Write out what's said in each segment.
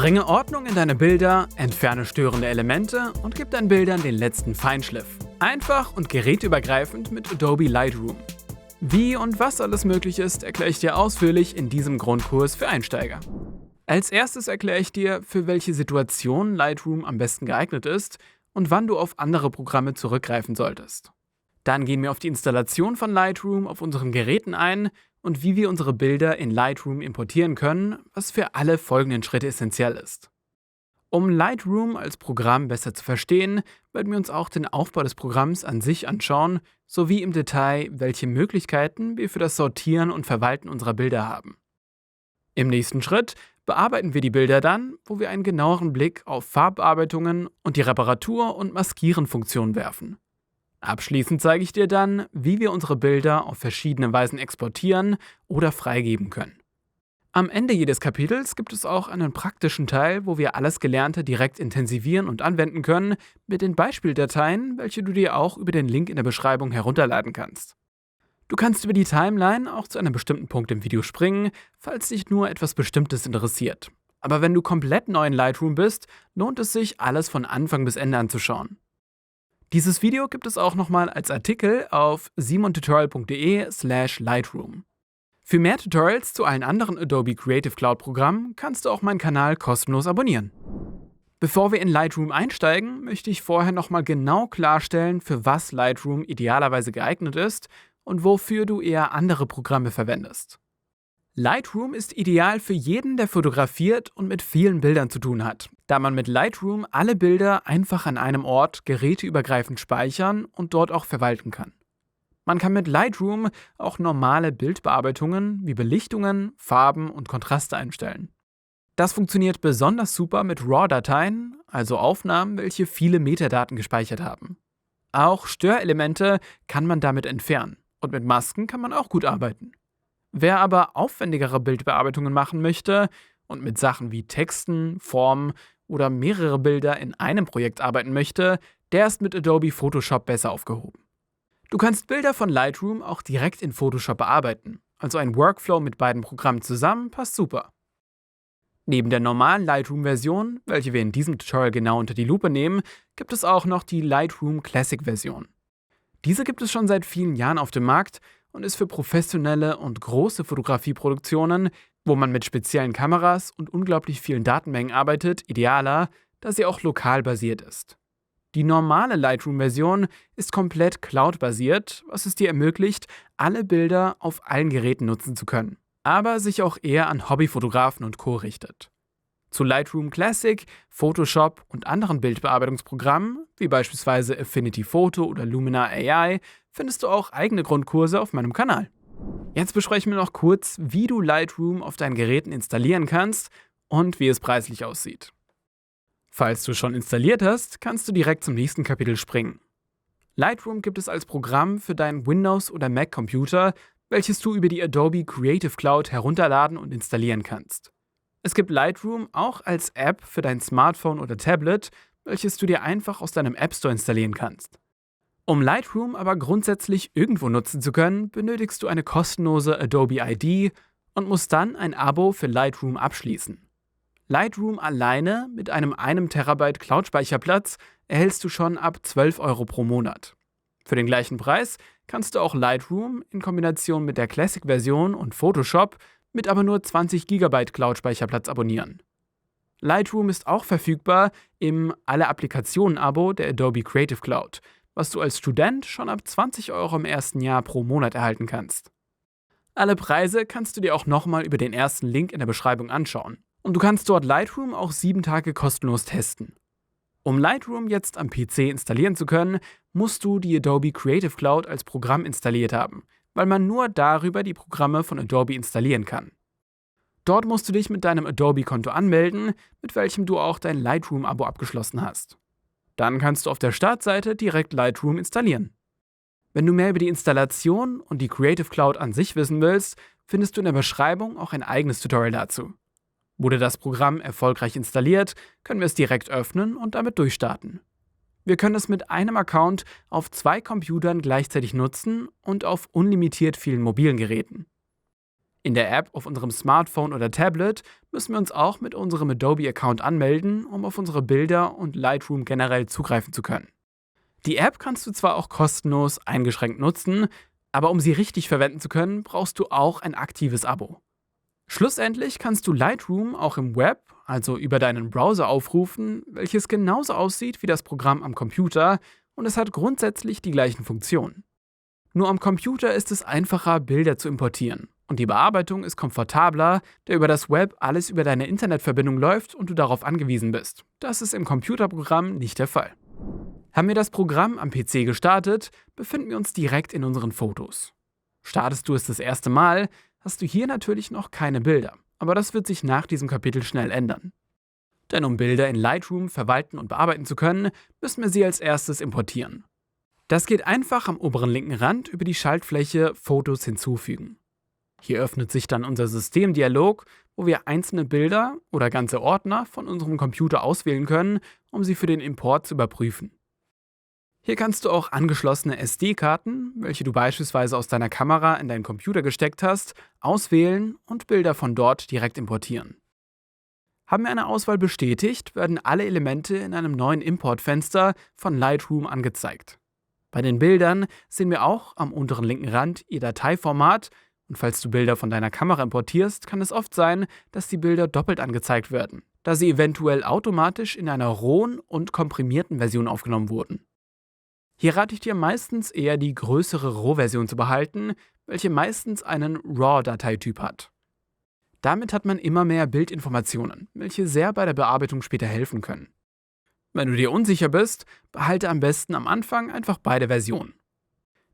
Bringe Ordnung in deine Bilder, entferne störende Elemente und gib deinen Bildern den letzten Feinschliff. Einfach und geräteübergreifend mit Adobe Lightroom. Wie und was alles möglich ist, erkläre ich dir ausführlich in diesem Grundkurs für Einsteiger. Als erstes erkläre ich dir, für welche Situationen Lightroom am besten geeignet ist und wann du auf andere Programme zurückgreifen solltest. Dann gehen wir auf die Installation von Lightroom auf unseren Geräten ein und wie wir unsere Bilder in Lightroom importieren können, was für alle folgenden Schritte essentiell ist. Um Lightroom als Programm besser zu verstehen, werden wir uns auch den Aufbau des Programms an sich anschauen, sowie im Detail, welche Möglichkeiten wir für das Sortieren und Verwalten unserer Bilder haben. Im nächsten Schritt bearbeiten wir die Bilder dann, wo wir einen genaueren Blick auf Farbbearbeitungen und die Reparatur- und Maskieren-Funktion werfen. Abschließend zeige ich dir dann, wie wir unsere Bilder auf verschiedene Weisen exportieren oder freigeben können. Am Ende jedes Kapitels gibt es auch einen praktischen Teil, wo wir alles Gelernte direkt intensivieren und anwenden können, mit den Beispieldateien, welche du dir auch über den Link in der Beschreibung herunterladen kannst. Du kannst über die Timeline auch zu einem bestimmten Punkt im Video springen, falls dich nur etwas Bestimmtes interessiert. Aber wenn du komplett neu in Lightroom bist, lohnt es sich, alles von Anfang bis Ende anzuschauen. Dieses Video gibt es auch nochmal als Artikel auf simontutorial.de/Lightroom. Für mehr Tutorials zu allen anderen Adobe Creative Cloud Programmen kannst du auch meinen Kanal kostenlos abonnieren. Bevor wir in Lightroom einsteigen, möchte ich vorher nochmal genau klarstellen, für was Lightroom idealerweise geeignet ist und wofür du eher andere Programme verwendest. Lightroom ist ideal für jeden, der fotografiert und mit vielen Bildern zu tun hat, da man mit Lightroom alle Bilder einfach an einem Ort geräteübergreifend speichern und dort auch verwalten kann. Man kann mit Lightroom auch normale Bildbearbeitungen wie Belichtungen, Farben und Kontraste einstellen. Das funktioniert besonders super mit RAW-Dateien, also Aufnahmen, welche viele Metadaten gespeichert haben. Auch Störelemente kann man damit entfernen und mit Masken kann man auch gut arbeiten. Wer aber aufwendigere Bildbearbeitungen machen möchte und mit Sachen wie Texten, Formen oder mehrere Bilder in einem Projekt arbeiten möchte, der ist mit Adobe Photoshop besser aufgehoben. Du kannst Bilder von Lightroom auch direkt in Photoshop bearbeiten, also ein Workflow mit beiden Programmen zusammen passt super. Neben der normalen Lightroom-Version, welche wir in diesem Tutorial genau unter die Lupe nehmen, gibt es auch noch die Lightroom Classic-Version. Diese gibt es schon seit vielen Jahren auf dem Markt und ist für professionelle und große Fotografieproduktionen, wo man mit speziellen Kameras und unglaublich vielen Datenmengen arbeitet, idealer, da sie auch lokal basiert ist. Die normale Lightroom-Version ist komplett Cloud-basiert, was es dir ermöglicht, alle Bilder auf allen Geräten nutzen zu können, aber sich auch eher an Hobbyfotografen und Co. richtet. Zu Lightroom Classic, Photoshop und anderen Bildbearbeitungsprogrammen, wie beispielsweise Affinity Photo oder Lumina AI, findest du auch eigene Grundkurse auf meinem Kanal. Jetzt besprechen wir noch kurz, wie du Lightroom auf deinen Geräten installieren kannst und wie es preislich aussieht. Falls du schon installiert hast, kannst du direkt zum nächsten Kapitel springen. Lightroom gibt es als Programm für deinen Windows- oder Mac-Computer, welches du über die Adobe Creative Cloud herunterladen und installieren kannst. Es gibt Lightroom auch als App für dein Smartphone oder Tablet, welches du dir einfach aus deinem App Store installieren kannst. Um Lightroom aber grundsätzlich irgendwo nutzen zu können, benötigst du eine kostenlose Adobe ID und musst dann ein Abo für Lightroom abschließen. Lightroom alleine mit einem 1 TB Cloud-Speicherplatz erhältst du schon ab 12 € pro Monat. Für den gleichen Preis kannst du auch Lightroom in Kombination mit der Classic-Version und Photoshop mit aber nur 20 GB Cloud-Speicherplatz abonnieren. Lightroom ist auch verfügbar im Alle-Applikationen-Abo der Adobe Creative Cloud, was du als Student schon ab 20 € im ersten Jahr pro Monat erhalten kannst. Alle Preise kannst du dir auch nochmal über den ersten Link in der Beschreibung anschauen. Und du kannst dort Lightroom auch 7 Tage kostenlos testen. Um Lightroom jetzt am PC installieren zu können, musst du die Adobe Creative Cloud als Programm installiert haben, weil man nur darüber die Programme von Adobe installieren kann. Dort musst du dich mit deinem Adobe-Konto anmelden, mit welchem du auch dein Lightroom-Abo abgeschlossen hast. Dann kannst du auf der Startseite direkt Lightroom installieren. Wenn du mehr über die Installation und die Creative Cloud an sich wissen willst, findest du in der Beschreibung auch ein eigenes Tutorial dazu. Wurde das Programm erfolgreich installiert, können wir es direkt öffnen und damit durchstarten. Wir können es mit einem Account auf 2 Computern gleichzeitig nutzen und auf unlimitiert vielen mobilen Geräten. In der App auf unserem Smartphone oder Tablet müssen wir uns auch mit unserem Adobe-Account anmelden, um auf unsere Bilder und Lightroom generell zugreifen zu können. Die App kannst du zwar auch kostenlos eingeschränkt nutzen, aber um sie richtig verwenden zu können, brauchst du auch ein aktives Abo. Schlussendlich kannst du Lightroom auch im Web, also über deinen Browser aufrufen, welches genauso aussieht wie das Programm am Computer und es hat grundsätzlich die gleichen Funktionen. Nur am Computer ist es einfacher, Bilder zu importieren und die Bearbeitung ist komfortabler, da über das Web alles über deine Internetverbindung läuft und du darauf angewiesen bist. Das ist im Computerprogramm nicht der Fall. Haben wir das Programm am PC gestartet, befinden wir uns direkt in unseren Fotos. Startest du es das erste Mal, hast du hier natürlich noch keine Bilder, aber das wird sich nach diesem Kapitel schnell ändern. Denn um Bilder in Lightroom verwalten und bearbeiten zu können, müssen wir sie als erstes importieren. Das geht einfach am oberen linken Rand über die Schaltfläche Fotos hinzufügen. Hier öffnet sich dann unser Systemdialog, wo wir einzelne Bilder oder ganze Ordner von unserem Computer auswählen können, um sie für den Import zu überprüfen. Hier kannst du auch angeschlossene SD-Karten, welche du beispielsweise aus deiner Kamera in deinen Computer gesteckt hast, auswählen und Bilder von dort direkt importieren. Haben wir eine Auswahl bestätigt, werden alle Elemente in einem neuen Importfenster von Lightroom angezeigt. Bei den Bildern sehen wir auch am unteren linken Rand ihr Dateiformat und falls du Bilder von deiner Kamera importierst, kann es oft sein, dass die Bilder doppelt angezeigt werden, da sie eventuell automatisch in einer rohen und komprimierten Version aufgenommen wurden. Hier rate ich dir meistens eher die größere RAW-Version zu behalten, welche meistens einen RAW-Dateityp hat. Damit hat man immer mehr Bildinformationen, welche sehr bei der Bearbeitung später helfen können. Wenn du dir unsicher bist, behalte am besten am Anfang einfach beide Versionen.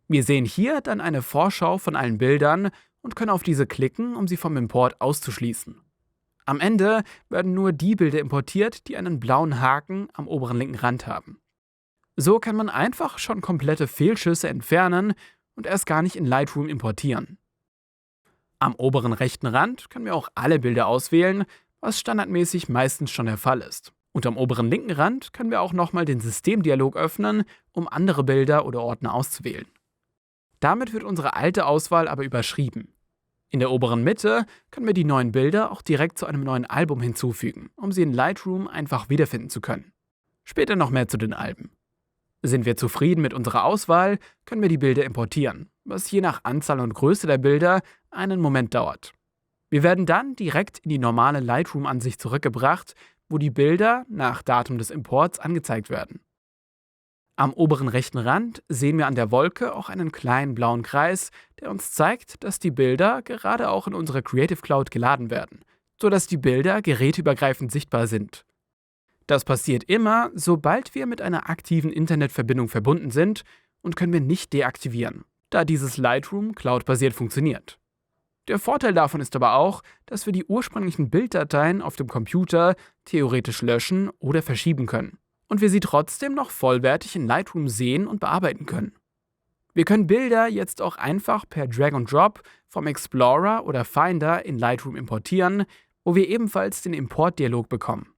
Wir sehen hier dann eine Vorschau von allen Bildern und können auf diese klicken, um sie vom Import auszuschließen. Am Ende werden nur die Bilder importiert, die einen blauen Haken am oberen linken Rand haben. So kann man einfach schon komplette Fehlschüsse entfernen und erst gar nicht in Lightroom importieren. Am oberen rechten Rand können wir auch alle Bilder auswählen, was standardmäßig meistens schon der Fall ist. Und am oberen linken Rand können wir auch nochmal den Systemdialog öffnen, um andere Bilder oder Ordner auszuwählen. Damit wird unsere alte Auswahl aber überschrieben. In der oberen Mitte können wir die neuen Bilder auch direkt zu einem neuen Album hinzufügen, um sie in Lightroom einfach wiederfinden zu können. Später noch mehr zu den Alben. Sind wir zufrieden mit unserer Auswahl, können wir die Bilder importieren, was je nach Anzahl und Größe der Bilder einen Moment dauert. Wir werden dann direkt in die normale Lightroom-Ansicht zurückgebracht, wo die Bilder nach Datum des Imports angezeigt werden. Am oberen rechten Rand sehen wir an der Wolke auch einen kleinen blauen Kreis, der uns zeigt, dass die Bilder gerade auch in unsere Creative Cloud geladen werden, sodass die Bilder geräteübergreifend sichtbar sind. Das passiert immer, sobald wir mit einer aktiven Internetverbindung verbunden sind und können wir nicht deaktivieren, da dieses Lightroom cloudbasiert funktioniert. Der Vorteil davon ist aber auch, dass wir die ursprünglichen Bilddateien auf dem Computer theoretisch löschen oder verschieben können und wir sie trotzdem noch vollwertig in Lightroom sehen und bearbeiten können. Wir können Bilder jetzt auch einfach per Drag and Drop vom Explorer oder Finder in Lightroom importieren, wo wir ebenfalls den Importdialog bekommen.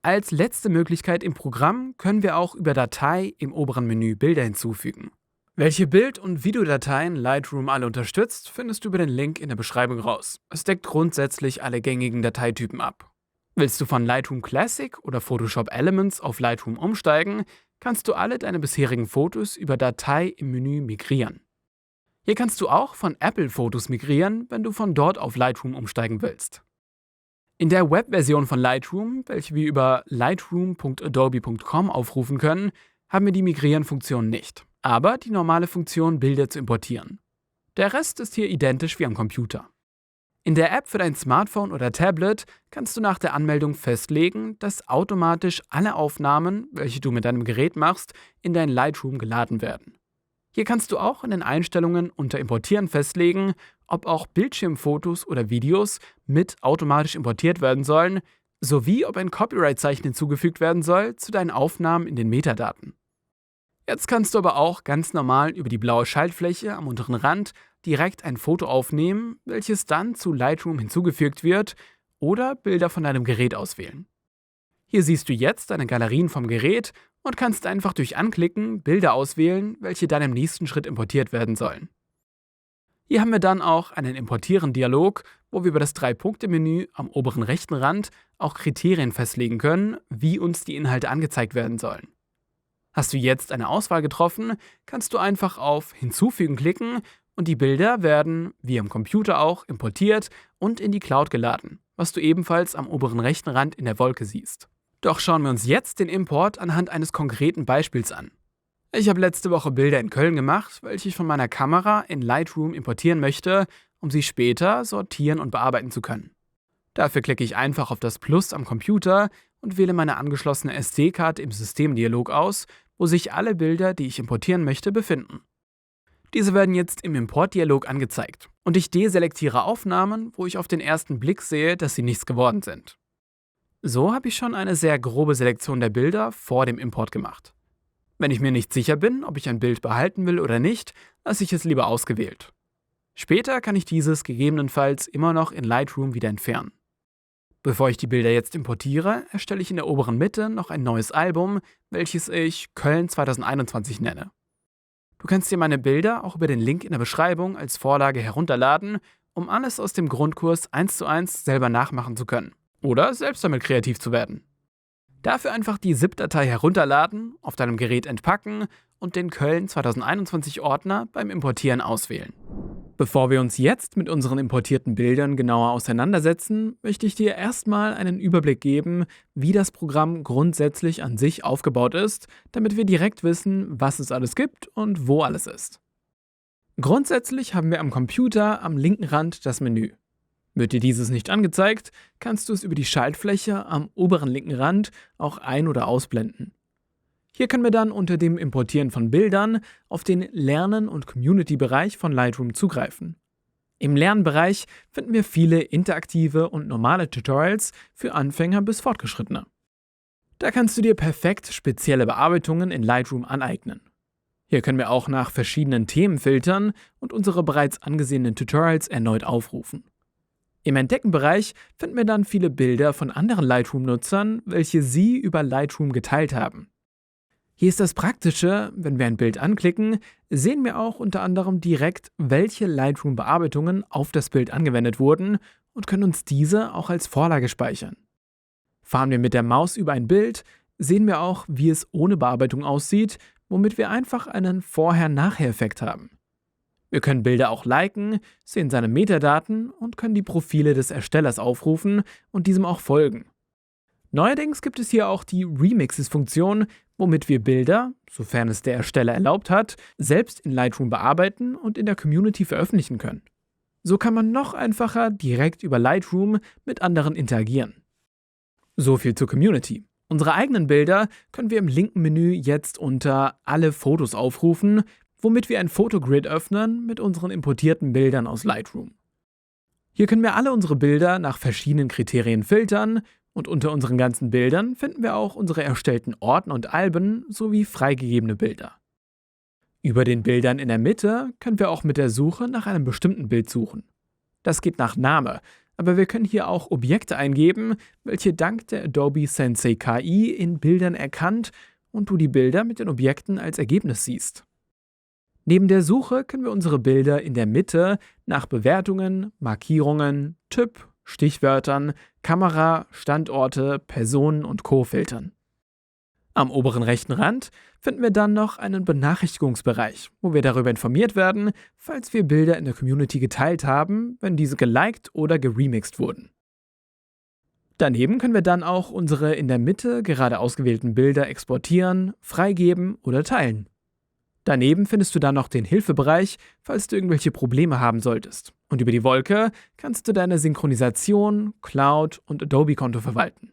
Als letzte Möglichkeit im Programm können wir auch über Datei im oberen Menü Bilder hinzufügen. Welche Bild- und Videodateien Lightroom alle unterstützt, findest du über den Link in der Beschreibung raus. Es deckt grundsätzlich alle gängigen Dateitypen ab. Willst du von Lightroom Classic oder Photoshop Elements auf Lightroom umsteigen, kannst du alle deine bisherigen Fotos über Datei im Menü migrieren. Hier kannst du auch von Apple Fotos migrieren, wenn du von dort auf Lightroom umsteigen willst. In der Webversion von Lightroom, welche wir über lightroom.adobe.com aufrufen können, haben wir die Migrieren-Funktion nicht, aber die normale Funktion, Bilder zu importieren. Der Rest ist hier identisch wie am Computer. In der App für dein Smartphone oder Tablet kannst du nach der Anmeldung festlegen, dass automatisch alle Aufnahmen, welche du mit deinem Gerät machst, in dein Lightroom geladen werden. Hier kannst du auch in den Einstellungen unter Importieren festlegen, ob auch Bildschirmfotos oder Videos mit automatisch importiert werden sollen, sowie ob ein Copyright-Zeichen hinzugefügt werden soll zu deinen Aufnahmen in den Metadaten. Jetzt kannst du aber auch ganz normal über die blaue Schaltfläche am unteren Rand direkt ein Foto aufnehmen, welches dann zu Lightroom hinzugefügt wird, oder Bilder von deinem Gerät auswählen. Hier siehst du jetzt deine Galerien vom Gerät und kannst einfach durch Anklicken Bilder auswählen, welche dann im nächsten Schritt importiert werden sollen. Hier haben wir dann auch einen Importieren-Dialog, wo wir über das 3-Punkte-Menü am oberen rechten Rand auch Kriterien festlegen können, wie uns die Inhalte angezeigt werden sollen. Hast du jetzt eine Auswahl getroffen, kannst du einfach auf Hinzufügen klicken und die Bilder werden, wie am Computer auch, importiert und in die Cloud geladen, was du ebenfalls am oberen rechten Rand in der Wolke siehst. Doch schauen wir uns jetzt den Import anhand eines konkreten Beispiels an. Ich habe letzte Woche Bilder in Köln gemacht, welche ich von meiner Kamera in Lightroom importieren möchte, um sie später sortieren und bearbeiten zu können. Dafür klicke ich einfach auf das Plus am Computer und wähle meine angeschlossene SD-Karte im Systemdialog aus, wo sich alle Bilder, die ich importieren möchte, befinden. Diese werden jetzt im Importdialog angezeigt und ich deselektiere Aufnahmen, wo ich auf den ersten Blick sehe, dass sie nichts geworden sind. So habe ich schon eine sehr grobe Selektion der Bilder vor dem Import gemacht. Wenn ich mir nicht sicher bin, ob ich ein Bild behalten will oder nicht, lasse ich es lieber ausgewählt. Später kann ich dieses gegebenenfalls immer noch in Lightroom wieder entfernen. Bevor ich die Bilder jetzt importiere, erstelle ich in der oberen Mitte noch ein neues Album, welches ich Köln 2021 nenne. Du kannst dir meine Bilder auch über den Link in der Beschreibung als Vorlage herunterladen, um alles aus dem Grundkurs 1:1 selber nachmachen zu können oder selbst damit kreativ zu werden. Dafür einfach die ZIP-Datei herunterladen, auf deinem Gerät entpacken und den Köln 2021 Ordner beim Importieren auswählen. Bevor wir uns jetzt mit unseren importierten Bildern genauer auseinandersetzen, möchte ich dir erstmal einen Überblick geben, wie das Programm grundsätzlich an sich aufgebaut ist, damit wir direkt wissen, was es alles gibt und wo alles ist. Grundsätzlich haben wir am Computer am linken Rand das Menü. Wird dir dieses nicht angezeigt, kannst du es über die Schaltfläche am oberen linken Rand auch ein- oder ausblenden. Hier können wir dann unter dem Importieren von Bildern auf den Lernen- und Community-Bereich von Lightroom zugreifen. Im Lernbereich finden wir viele interaktive und normale Tutorials für Anfänger bis Fortgeschrittene. Da kannst du dir perfekt spezielle Bearbeitungen in Lightroom aneignen. Hier können wir auch nach verschiedenen Themen filtern und unsere bereits angesehenen Tutorials erneut aufrufen. Im Entdecken-Bereich finden wir dann viele Bilder von anderen Lightroom-Nutzern, welche sie über Lightroom geteilt haben. Hier ist das Praktische, wenn wir ein Bild anklicken, sehen wir auch unter anderem direkt, welche Lightroom-Bearbeitungen auf das Bild angewendet wurden und können uns diese auch als Vorlage speichern. Fahren wir mit der Maus über ein Bild, sehen wir auch, wie es ohne Bearbeitung aussieht, womit wir einfach einen Vorher-Nachher-Effekt haben. Wir können Bilder auch liken, sehen seine Metadaten und können die Profile des Erstellers aufrufen und diesem auch folgen. Neuerdings gibt es hier auch die Remixes-Funktion, womit wir Bilder, sofern es der Ersteller erlaubt hat, selbst in Lightroom bearbeiten und in der Community veröffentlichen können. So kann man noch einfacher direkt über Lightroom mit anderen interagieren. So viel zur Community. Unsere eigenen Bilder können wir im linken Menü jetzt unter Alle Fotos aufrufen, womit wir ein Fotogrid öffnen mit unseren importierten Bildern aus Lightroom. Hier können wir alle unsere Bilder nach verschiedenen Kriterien filtern und unter unseren ganzen Bildern finden wir auch unsere erstellten Ordner und Alben sowie freigegebene Bilder. Über den Bildern in der Mitte können wir auch mit der Suche nach einem bestimmten Bild suchen. Das geht nach Name, aber wir können hier auch Objekte eingeben, welche dank der Adobe Sensei KI in Bildern erkannt und du die Bilder mit den Objekten als Ergebnis siehst. Neben der Suche können wir unsere Bilder in der Mitte nach Bewertungen, Markierungen, Typ, Stichwörtern, Kamera, Standorte, Personen und Co. filtern. Am oberen rechten Rand finden wir dann noch einen Benachrichtigungsbereich, wo wir darüber informiert werden, falls wir Bilder in der Community geteilt haben, wenn diese geliked oder geremixed wurden. Daneben können wir dann auch unsere in der Mitte gerade ausgewählten Bilder exportieren, freigeben oder teilen. Daneben findest du dann noch den Hilfebereich, falls du irgendwelche Probleme haben solltest. Und über die Wolke kannst du deine Synchronisation, Cloud und Adobe-Konto verwalten.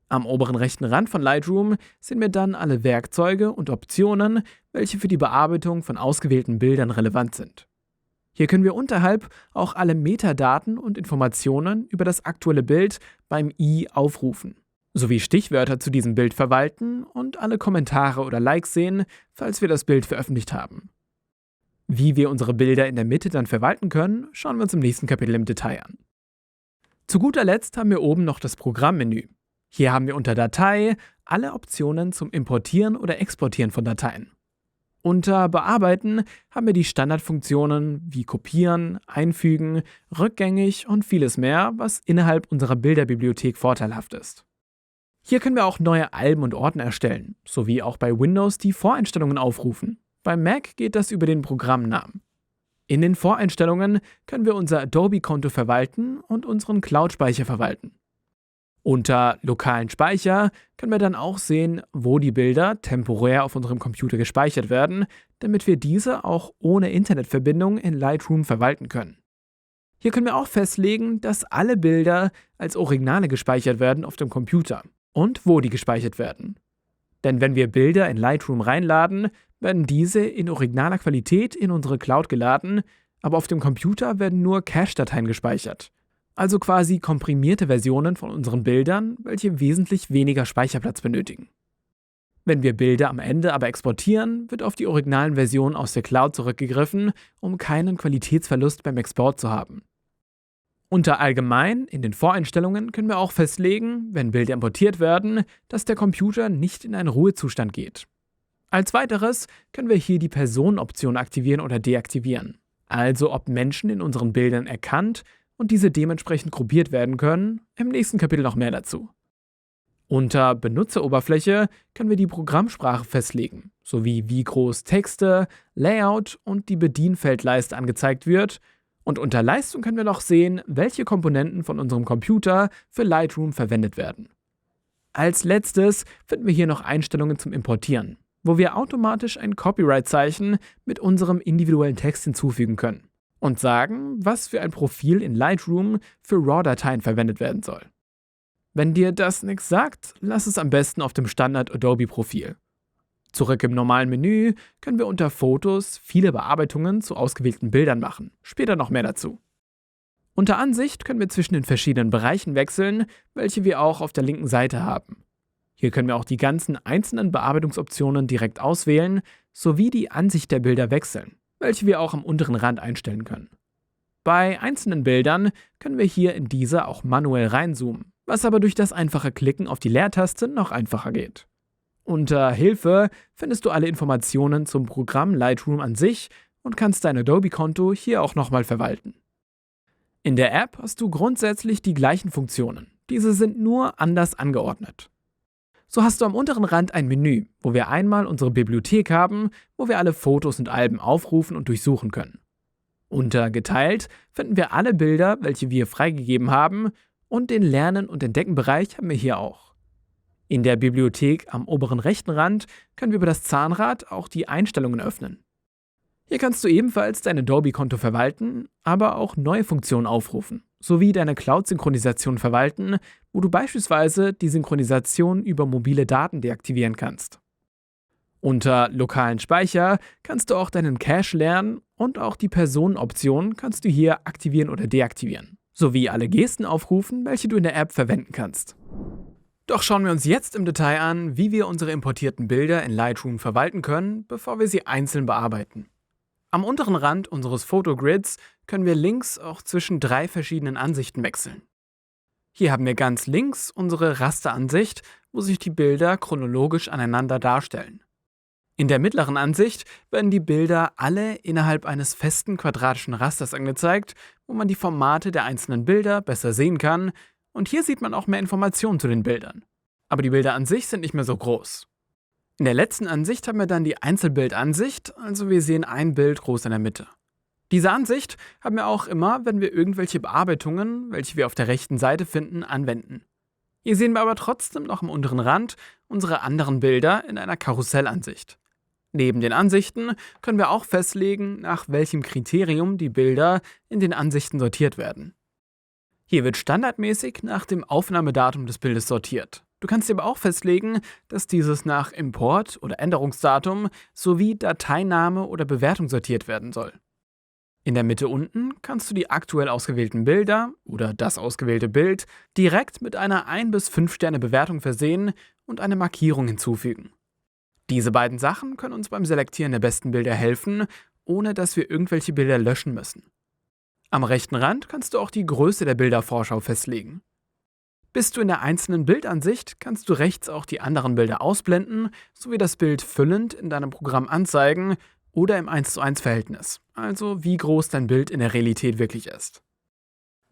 Am oberen rechten Rand von Lightroom sehen wir dann alle Werkzeuge und Optionen, welche für die Bearbeitung von ausgewählten Bildern relevant sind. Hier können wir unterhalb auch alle Metadaten und Informationen über das aktuelle Bild beim i aufrufen, sowie Stichwörter zu diesem Bild verwalten und alle Kommentare oder Likes sehen, falls wir das Bild veröffentlicht haben. Wie wir unsere Bilder in der Mitte dann verwalten können, schauen wir uns im nächsten Kapitel im Detail an. Zu guter Letzt haben wir oben noch das Programmmenü. Hier haben wir unter Datei alle Optionen zum Importieren oder Exportieren von Dateien. Unter Bearbeiten haben wir die Standardfunktionen wie Kopieren, Einfügen, rückgängig und vieles mehr, was innerhalb unserer Bilderbibliothek vorteilhaft ist. Hier können wir auch neue Alben und Ordner erstellen, sowie auch bei Windows die Voreinstellungen aufrufen. Beim Mac geht das über den Programmnamen. In den Voreinstellungen können wir unser Adobe-Konto verwalten und unseren Cloud-Speicher verwalten. Unter lokalen Speicher können wir dann auch sehen, wo die Bilder temporär auf unserem Computer gespeichert werden, damit wir diese auch ohne Internetverbindung in Lightroom verwalten können. Hier können wir auch festlegen, dass alle Bilder als Originale gespeichert werden auf dem Computer und wo die gespeichert werden. Denn wenn wir Bilder in Lightroom reinladen, werden diese in originaler Qualität in unsere Cloud geladen, aber auf dem Computer werden nur Cache-Dateien gespeichert. Also quasi komprimierte Versionen von unseren Bildern, welche wesentlich weniger Speicherplatz benötigen. Wenn wir Bilder am Ende aber exportieren, wird auf die originalen Versionen aus der Cloud zurückgegriffen, um keinen Qualitätsverlust beim Export zu haben. Unter Allgemein in den Voreinstellungen können wir auch festlegen, wenn Bilder importiert werden, dass der Computer nicht in einen Ruhezustand geht. Als weiteres können wir hier die Personenoption aktivieren oder deaktivieren. Also ob Menschen in unseren Bildern erkannt und diese dementsprechend gruppiert werden können, im nächsten Kapitel noch mehr dazu. Unter Benutzeroberfläche können wir die Programmsprache festlegen, sowie wie groß Texte, Layout und die Bedienfeldleiste angezeigt wird. Und unter Leistung können wir noch sehen, welche Komponenten von unserem Computer für Lightroom verwendet werden. Als letztes finden wir hier noch Einstellungen zum Importieren, wo wir automatisch ein Copyright-Zeichen mit unserem individuellen Text hinzufügen können und sagen, was für ein Profil in Lightroom für RAW-Dateien verwendet werden soll. Wenn dir das nichts sagt, lass es am besten auf dem Standard-Adobe-Profil. Zurück im normalen Menü können wir unter Fotos viele Bearbeitungen zu ausgewählten Bildern machen. Später noch mehr dazu. Unter Ansicht können wir zwischen den verschiedenen Bereichen wechseln, welche wir auch auf der linken Seite haben. Hier können wir auch die ganzen einzelnen Bearbeitungsoptionen direkt auswählen, sowie die Ansicht der Bilder wechseln, welche wir auch am unteren Rand einstellen können. Bei einzelnen Bildern können wir hier in diese auch manuell reinzoomen, was aber durch das einfache Klicken auf die Leertaste noch einfacher geht. Unter Hilfe findest du alle Informationen zum Programm Lightroom an sich und kannst dein Adobe-Konto hier auch nochmal verwalten. In der App hast du grundsätzlich die gleichen Funktionen, diese sind nur anders angeordnet. So hast du am unteren Rand ein Menü, wo wir einmal unsere Bibliothek haben, wo wir alle Fotos und Alben aufrufen und durchsuchen können. Unter Geteilt finden wir alle Bilder, welche wir freigegeben haben, und den Lernen- und Entdecken-Bereich haben wir hier auch. In der Bibliothek am oberen rechten Rand können wir über das Zahnrad auch die Einstellungen öffnen. Hier kannst du ebenfalls dein Adobe-Konto verwalten, aber auch neue Funktionen aufrufen, sowie deine Cloud-Synchronisation verwalten, wo du beispielsweise die Synchronisation über mobile Daten deaktivieren kannst. Unter lokalen Speicher kannst du auch deinen Cache lernen und auch die Personenoption kannst du hier aktivieren oder deaktivieren, sowie alle Gesten aufrufen, welche du in der App verwenden kannst. Doch schauen wir uns jetzt im Detail an, wie wir unsere importierten Bilder in Lightroom verwalten können, bevor wir sie einzeln bearbeiten. Am unteren Rand unseres Fotogrids können wir links auch zwischen 3 verschiedenen Ansichten wechseln. Hier haben wir ganz links unsere Rasteransicht, wo sich die Bilder chronologisch aneinander darstellen. In der mittleren Ansicht werden die Bilder alle innerhalb eines festen quadratischen Rasters angezeigt, wo man die Formate der einzelnen Bilder besser sehen kann, und hier sieht man auch mehr Informationen zu den Bildern. Aber die Bilder an sich sind nicht mehr so groß. In der letzten Ansicht haben wir dann die Einzelbildansicht, also wir sehen ein Bild groß in der Mitte. Diese Ansicht haben wir auch immer, wenn wir irgendwelche Bearbeitungen, welche wir auf der rechten Seite finden, anwenden. Hier sehen wir aber trotzdem noch am unteren Rand unsere anderen Bilder in einer Karussellansicht. Neben den Ansichten können wir auch festlegen, nach welchem Kriterium die Bilder in den Ansichten sortiert werden. Hier wird standardmäßig nach dem Aufnahmedatum des Bildes sortiert. Du kannst dir aber auch festlegen, dass dieses nach Import- oder Änderungsdatum sowie Dateiname oder Bewertung sortiert werden soll. In der Mitte unten kannst du die aktuell ausgewählten Bilder oder das ausgewählte Bild direkt mit einer 1 bis 5 Sterne Bewertung versehen und eine Markierung hinzufügen. Diese beiden Sachen können uns beim Selektieren der besten Bilder helfen, ohne dass wir irgendwelche Bilder löschen müssen. Am rechten Rand kannst du auch die Größe der Bildervorschau festlegen. Bist du in der einzelnen Bildansicht, kannst du rechts auch die anderen Bilder ausblenden, sowie das Bild füllend in deinem Programm anzeigen oder im 1:1 Verhältnis, also wie groß dein Bild in der Realität wirklich ist.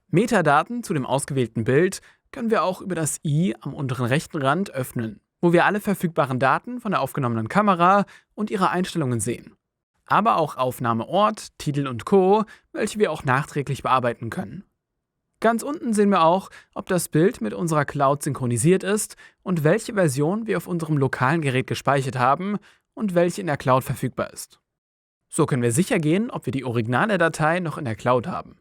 Metadaten zu dem ausgewählten Bild können wir auch über das i am unteren rechten Rand öffnen, wo wir alle verfügbaren Daten von der aufgenommenen Kamera und ihre Einstellungen sehen. Aber auch Aufnahmeort, Titel und Co., welche wir auch nachträglich bearbeiten können. Ganz unten sehen wir auch, ob das Bild mit unserer Cloud synchronisiert ist und welche Version wir auf unserem lokalen Gerät gespeichert haben und welche in der Cloud verfügbar ist. So können wir sicher gehen, ob wir die originale Datei noch in der Cloud haben.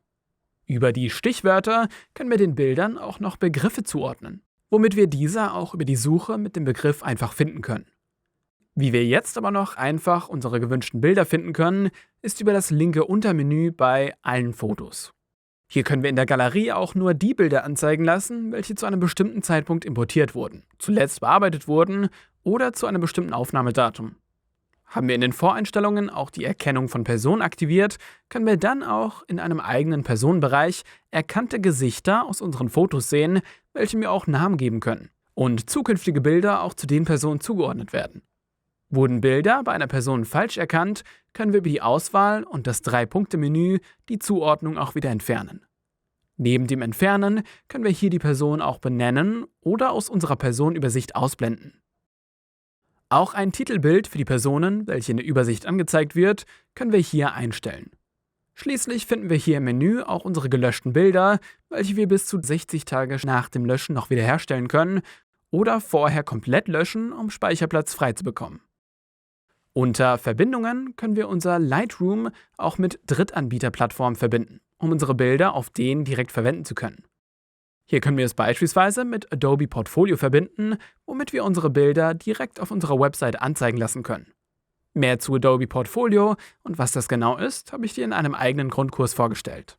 Über die Stichwörter können wir den Bildern auch noch Begriffe zuordnen, womit wir diese auch über die Suche mit dem Begriff einfach finden können. Wie wir jetzt aber noch einfach unsere gewünschten Bilder finden können, ist über das linke Untermenü bei Allen Fotos. Hier können wir in der Galerie auch nur die Bilder anzeigen lassen, welche zu einem bestimmten Zeitpunkt importiert wurden, zuletzt bearbeitet wurden oder zu einem bestimmten Aufnahmedatum. Haben wir in den Voreinstellungen auch die Erkennung von Personen aktiviert, können wir dann auch in einem eigenen Personenbereich erkannte Gesichter aus unseren Fotos sehen, welche mir auch Namen geben können und zukünftige Bilder auch zu den Personen zugeordnet werden. Wurden Bilder bei einer Person falsch erkannt, können wir über die Auswahl und das 3-Punkte-Menü die Zuordnung auch wieder entfernen. Neben dem Entfernen können wir hier die Person auch benennen oder aus unserer Personenübersicht ausblenden. Auch ein Titelbild für die Personen, welche in der Übersicht angezeigt wird, können wir hier einstellen. Schließlich finden wir hier im Menü auch unsere gelöschten Bilder, welche wir bis zu 60 Tage nach dem Löschen noch wiederherstellen können oder vorher komplett löschen, um Speicherplatz frei zu bekommen. Unter Verbindungen können wir unser Lightroom auch mit Drittanbieterplattformen verbinden, um unsere Bilder auf denen direkt verwenden zu können. Hier können wir es beispielsweise mit Adobe Portfolio verbinden, womit wir unsere Bilder direkt auf unserer Website anzeigen lassen können. Mehr zu Adobe Portfolio und was das genau ist, habe ich dir in einem eigenen Grundkurs vorgestellt.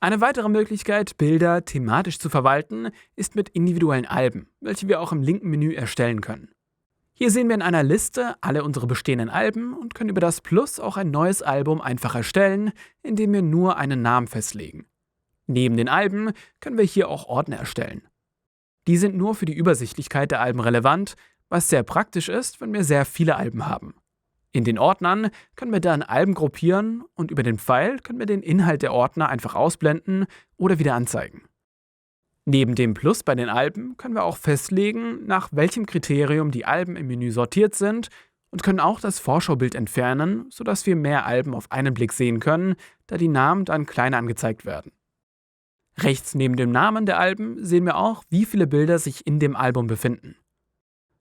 Eine weitere Möglichkeit, Bilder thematisch zu verwalten, ist mit individuellen Alben, welche wir auch im linken Menü erstellen können. Hier sehen wir in einer Liste alle unsere bestehenden Alben und können über das Plus auch ein neues Album einfach erstellen, indem wir nur einen Namen festlegen. Neben den Alben können wir hier auch Ordner erstellen. Die sind nur für die Übersichtlichkeit der Alben relevant, was sehr praktisch ist, wenn wir sehr viele Alben haben. In den Ordnern können wir dann Alben gruppieren und über den Pfeil können wir den Inhalt der Ordner einfach ausblenden oder wieder anzeigen. Neben dem Plus bei den Alben können wir auch festlegen, nach welchem Kriterium die Alben im Menü sortiert sind und können auch das Vorschaubild entfernen, sodass wir mehr Alben auf einen Blick sehen können, da die Namen dann kleiner angezeigt werden. Rechts neben dem Namen der Alben sehen wir auch, wie viele Bilder sich in dem Album befinden.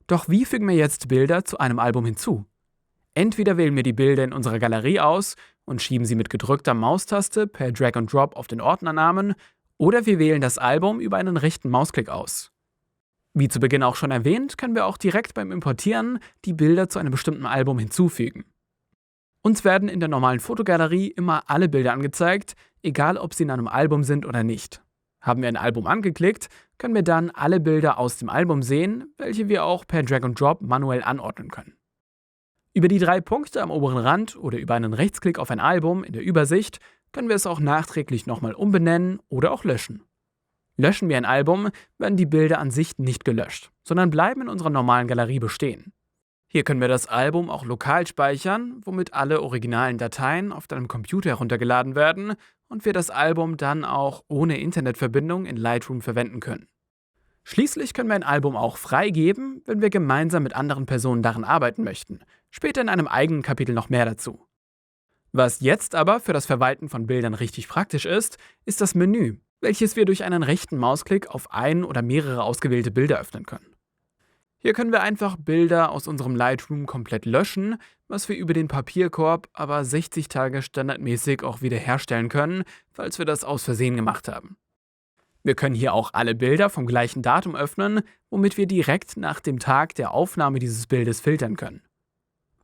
Doch wie fügen wir jetzt Bilder zu einem Album hinzu? Entweder wählen wir die Bilder in unserer Galerie aus und schieben sie mit gedrückter Maustaste per Drag and Drop auf den Ordnernamen, oder wir wählen das Album über einen rechten Mausklick aus. Wie zu Beginn auch schon erwähnt, können wir auch direkt beim Importieren die Bilder zu einem bestimmten Album hinzufügen. Uns werden in der normalen Fotogalerie immer alle Bilder angezeigt, egal ob sie in einem Album sind oder nicht. Haben wir ein Album angeklickt, können wir dann alle Bilder aus dem Album sehen, welche wir auch per Drag and Drop manuell anordnen können. Über die 3 Punkte am oberen Rand oder über einen Rechtsklick auf ein Album in der Übersicht können wir es auch nachträglich nochmal umbenennen oder auch löschen. Löschen wir ein Album, werden die Bilder an sich nicht gelöscht, sondern bleiben in unserer normalen Galerie bestehen. Hier können wir das Album auch lokal speichern, womit alle originalen Dateien auf deinem Computer heruntergeladen werden und wir das Album dann auch ohne Internetverbindung in Lightroom verwenden können. Schließlich können wir ein Album auch freigeben, wenn wir gemeinsam mit anderen Personen daran arbeiten möchten. Später in einem eigenen Kapitel noch mehr dazu. Was jetzt aber für das Verwalten von Bildern richtig praktisch ist das Menü, welches wir durch einen rechten Mausklick auf ein oder mehrere ausgewählte Bilder öffnen können. Hier können wir einfach Bilder aus unserem Lightroom komplett löschen, was wir über den Papierkorb aber 60 Tage standardmäßig auch wieder herstellen können, falls wir das aus Versehen gemacht haben. Wir können hier auch alle Bilder vom gleichen Datum öffnen, womit wir direkt nach dem Tag der Aufnahme dieses Bildes filtern können.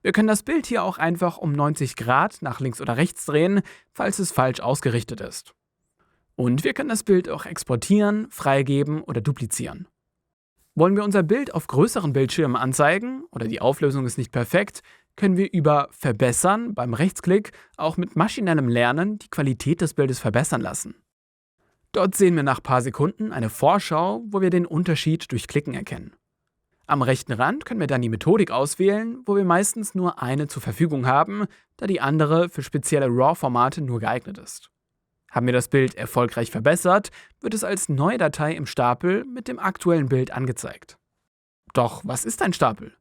Wir können das Bild hier auch einfach um 90 Grad nach links oder rechts drehen, falls es falsch ausgerichtet ist. Und wir können das Bild auch exportieren, freigeben oder duplizieren. Wollen wir unser Bild auf größeren Bildschirmen anzeigen oder die Auflösung ist nicht perfekt, können wir über Verbessern beim Rechtsklick auch mit maschinellem Lernen die Qualität des Bildes verbessern lassen. Dort sehen wir nach ein paar Sekunden eine Vorschau, wo wir den Unterschied durch Klicken erkennen. Am rechten Rand können wir dann die Methodik auswählen, wo wir meistens nur eine zur Verfügung haben, da die andere für spezielle RAW-Formate nur geeignet ist. Haben wir das Bild erfolgreich verbessert, wird es als neue Datei im Stapel mit dem aktuellen Bild angezeigt. Doch was ist ein Stapel?